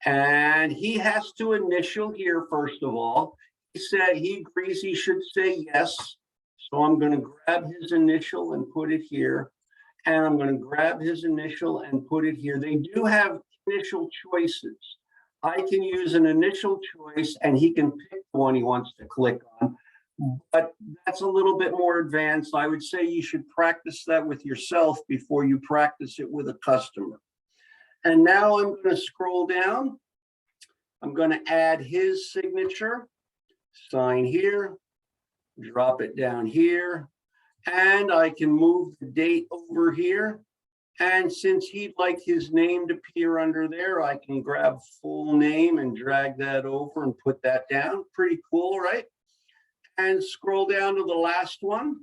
And he has to initial here, first of all. He said he agrees he should say yes. So I'm going to grab his initial and put it here. And I'm going to grab his initial and put it here. They do have initial choices. I can use an initial choice and he can pick the one he wants to click on, but that's a little bit more advanced. I would say you should practice that with yourself before you practice it with a customer. And now I'm going to scroll down. I'm going to add his signature, sign here, drop it down here, and I can move the date over here. And since he'd like his name to appear under there, I can grab full name and drag that over and put that down. Pretty cool, right? And scroll down to the last one,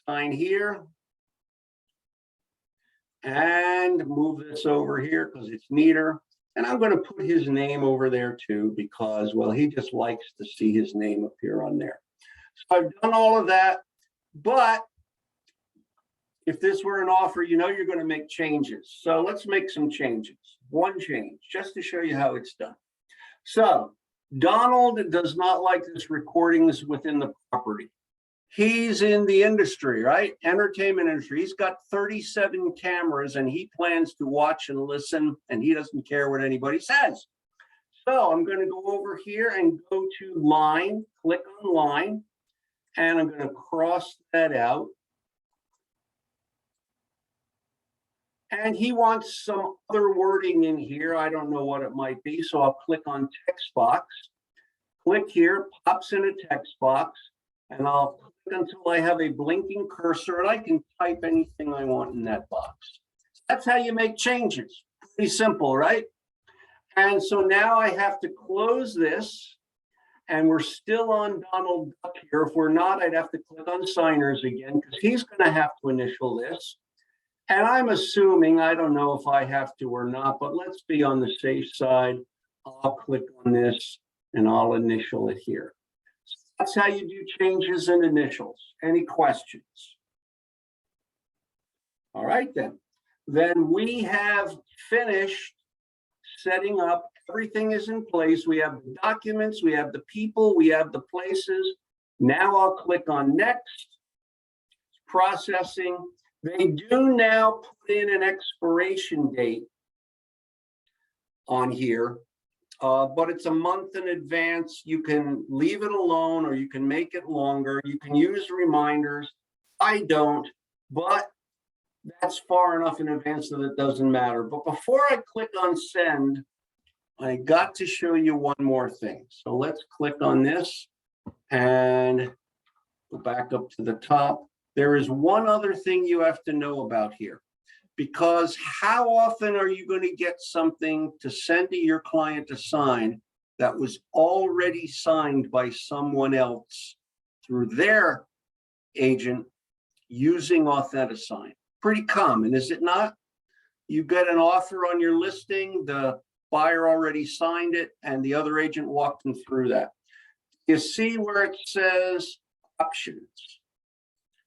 sign here, and move this over here because it's neater. And I'm going to put his name over there too, because, well, he just likes to see his name appear on there. So I've done all of that, but if this were an offer, you know you're going to make changes. So let's make some changes. One change, just to show you how it's done. So Donald does not like this recordings within the property. He's in the industry, right? Entertainment industry. He's got 37 cameras and he plans to watch and listen, and he doesn't care what anybody says. So I'm going to go over here and go to line, click on line, and I'm going to cross that out. And he wants some other wording in here. I don't know what it might be. So I'll click on text box. Click here, pops in a text box, and I'll click until I have a blinking cursor, and I can type anything I want in that box. That's how you make changes. Pretty simple, right? And so now I have to close this, and we're still on Donald Duck here. If we're not, I'd have to click on signers again, because he's going to have to initial this. And I'm assuming, I don't know if I have to or not, but let's be on the safe side. I'll click on this and I'll initial it here. So that's how you do changes and initials. Any questions? All right, then. Then we have finished setting up. Everything is in place. We have the documents, we have the people, we have the places. Now I'll click on next. Processing. They do now put in an expiration date on here, but it's a month in advance. You can leave it alone or you can make it longer. You can use reminders. I don't, but that's far enough in advance that it doesn't matter. But before I click on send, I got to show you one more thing. So let's click on this and go back up to the top. There is one other thing you have to know about here, because how often are you going to get something to send to your client to sign that was already signed by someone else through their agent using Authentisign? Pretty common, is it not? You get an offer on your listing, the buyer already signed it, and the other agent walked them through that. You see where it says options.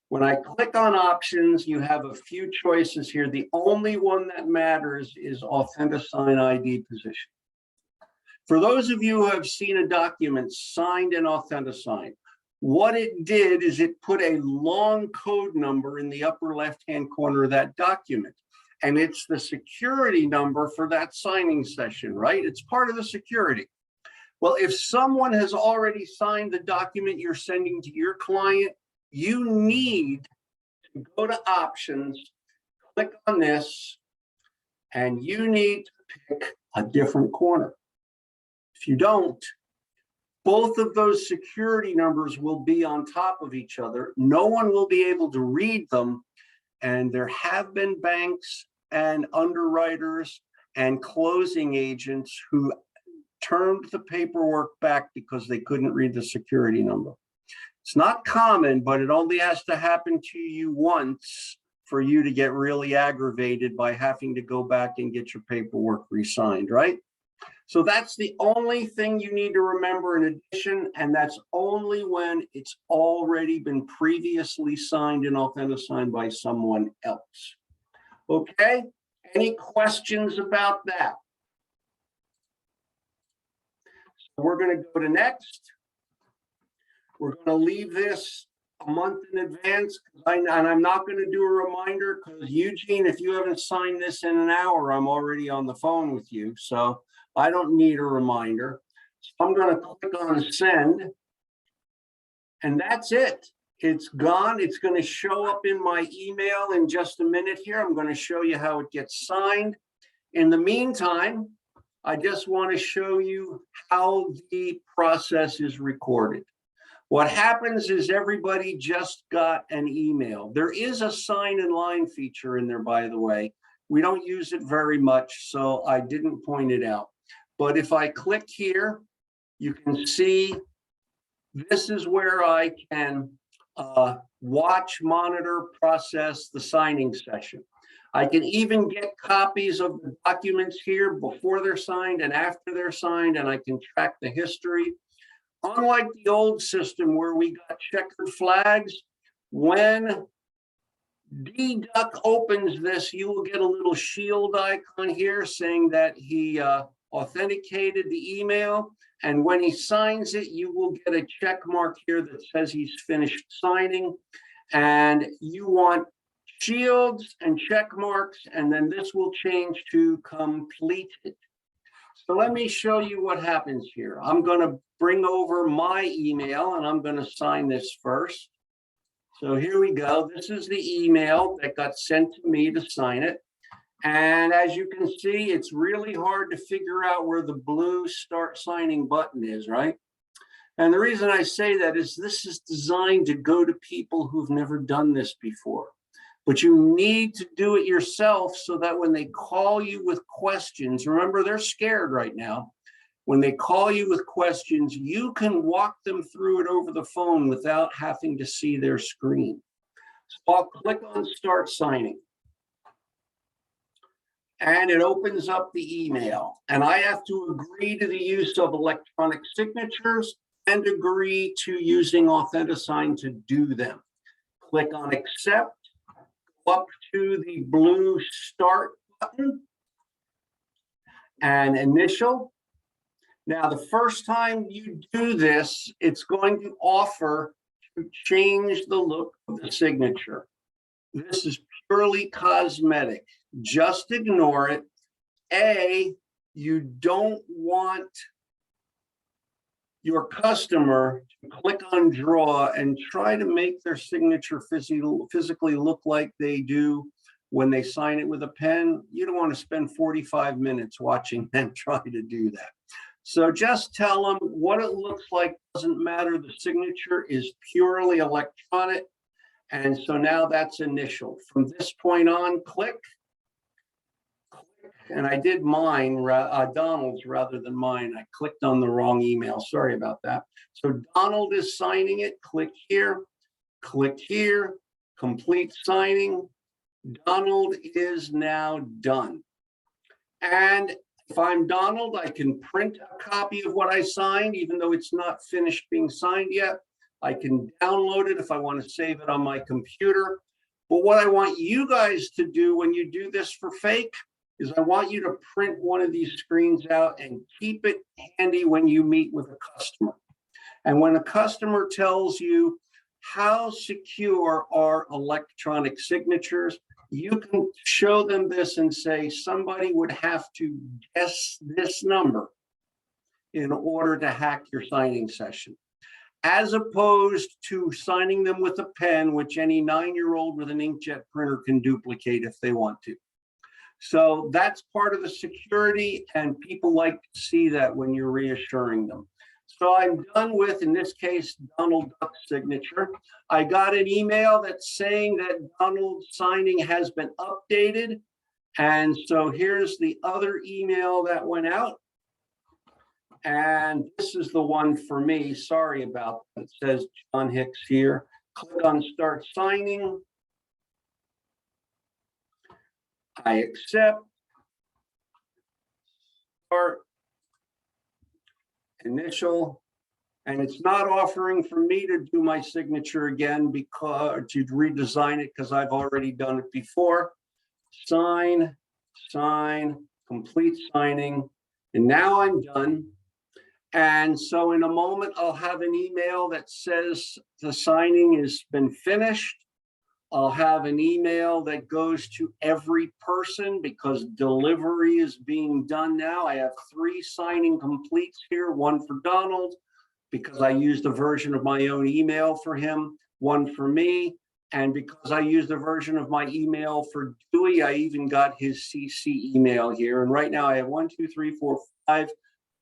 When I click on options, you have a few choices here. The only one that matters is Authentisign ID position. For those of you who have seen a document signed in Authentisign, what it did is it put a long code number in the upper left-hand corner of that document. And it's the security number for that signing session, right? It's part of the security. Well, if someone has already signed the document you're sending to your client, you need to go to options, click on this, and you need to pick a different corner. If you don't, both of those security numbers will be on top of each other. No one will be able to read them. And there have been banks and underwriters and closing agents who turned the paperwork back because they couldn't read the security number. It's not common, but it only has to happen to you once for you to get really aggravated by having to go back and get your paperwork re-signed, right? So that's the only thing you need to remember in addition, and that's only when it's already been previously signed in Authentisign by someone else. Okay, any questions about that? So we're going to go to next. We're going to leave this a month in advance, and I'm not going to do a reminder because Eugene, if you haven't signed this in an hour, I'm already on the phone with you. So I don't need a reminder. So I'm going to click on send, and that's it. It's gone. It's going to show up in my email in just a minute here. I'm going to show you how it gets signed. In the meantime, I just want to show you how the process is recorded. What happens is everybody just got an email. There is a sign in line feature in there, by the way. We don't use it very much, so I didn't point it out. But if I click here, you can see this is where I can watch, monitor, process the signing session. I can even get copies of the documents here before they're signed and after they're signed, and I can track the history. Unlike the old system where we got checkered flags, when DDuck opens this, you will get a little shield icon here saying that he authenticated the email. And when he signs it, you will get a check mark here that says he's finished signing. And you want shields and check marks, and then this will change to completed. So let me show you what happens here. I'm going to bring over my email and I'm going to sign this first. So here we go. This is the email that got sent to me to sign it. And as you can see, it's really hard to figure out where the blue start signing button is, right? And the reason I say that is this is designed to go to people who've never done this before. But you need to do it yourself so that when they call you with questions, remember they're scared right now. When they call you with questions, you can walk them through it over the phone without having to see their screen. So I'll click on Start Signing. And it opens up the email. And I have to agree to the use of electronic signatures and agree to using Authentisign to do them. Click on Accept, go up to the blue Start button and Initial. Now, the first time you do this, it's going to offer to change the look of the signature. This is purely cosmetic. Just ignore it. A, you don't want your customer to click on draw and try to make their signature physically look like they do when they sign it with a pen. You don't want to spend 45 minutes watching them try to do that. So just tell them what it looks like doesn't matter. The signature is purely electronic. And so now that's initial. From this point on, click. And I did mine, Donald's rather than mine. I clicked on the wrong email. Sorry about that. So Donald is signing it. Click here, complete signing. Donald is now done. And if I'm Donald, I can print a copy of what I signed, even though it's not finished being signed yet. I can download it if I want to save it on my computer. But what I want you guys to do when you do this for fake is I want you to print one of these screens out and keep it handy when you meet with a customer. And when a customer tells you how secure are electronic signatures, you can show them this and say somebody would have to guess this number in order to hack your signing session, as opposed to signing them with a pen, which any 9-year-old with an inkjet printer can duplicate if they want to. So that's part of the security, and people like to see that when you're reassuring them. So I'm done with, in this case, Donald Duck's signature. I got an email that's saying that Donald's signing has been updated. And so here's the other email that went out. And this is the one for me. Sorry about that. It says John Hicks here. Click on Start Signing. I accept. Start. Initial. And it's not offering for me to do my signature again because to redesign it because I've already done it before. Sign, complete signing. And now I'm done. And so in a moment, I'll have an email that says the signing has been finished. I'll have an email that goes to every person because delivery is being done now. I have 3 signing completes here, one for Donald, because I used a version of my own email for him, one for me. And because I used a version of my email for Dewey, I even got his CC email here. And right now I have 1, 2, 3, 4, 5.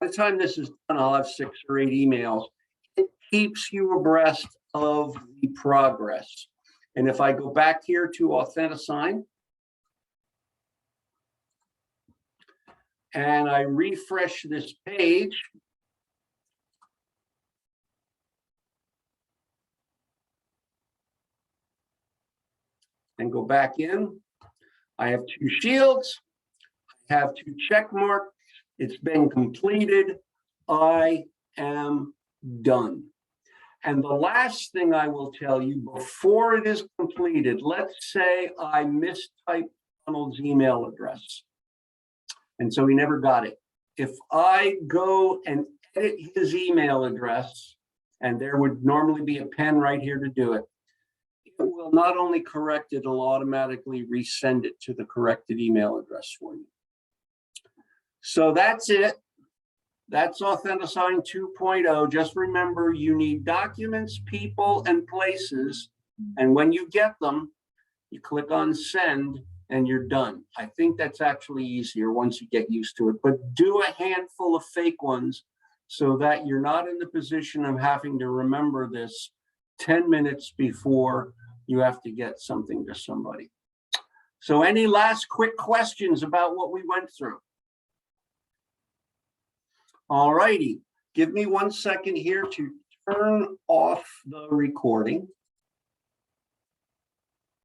By the time this is done, I'll have 6 or 8 emails. It keeps you abreast of the progress. And if I go back here to Authentisign and I refresh this page, and go back in, I have 2 shields. I have 2 check marks. It's been completed. I am done. And the last thing I will tell you before it is completed, let's say I mistyped Donald's email address. And so he never got it. If I go and edit his email address, and there would normally be a pen right here to do it, it will not only correct it, it'll automatically resend it to the corrected email address for you. So that's it. That's Authentisign 2.0. Just remember, you need documents, people, and places. And when you get them, you click on send and you're done. I think that's actually easier once you get used to it. But do a handful of fake ones so that you're not in the position of having to remember this 10 minutes before you have to get something to somebody. So any last quick questions about what we went through? All righty, give me 1 second here to turn off the recording.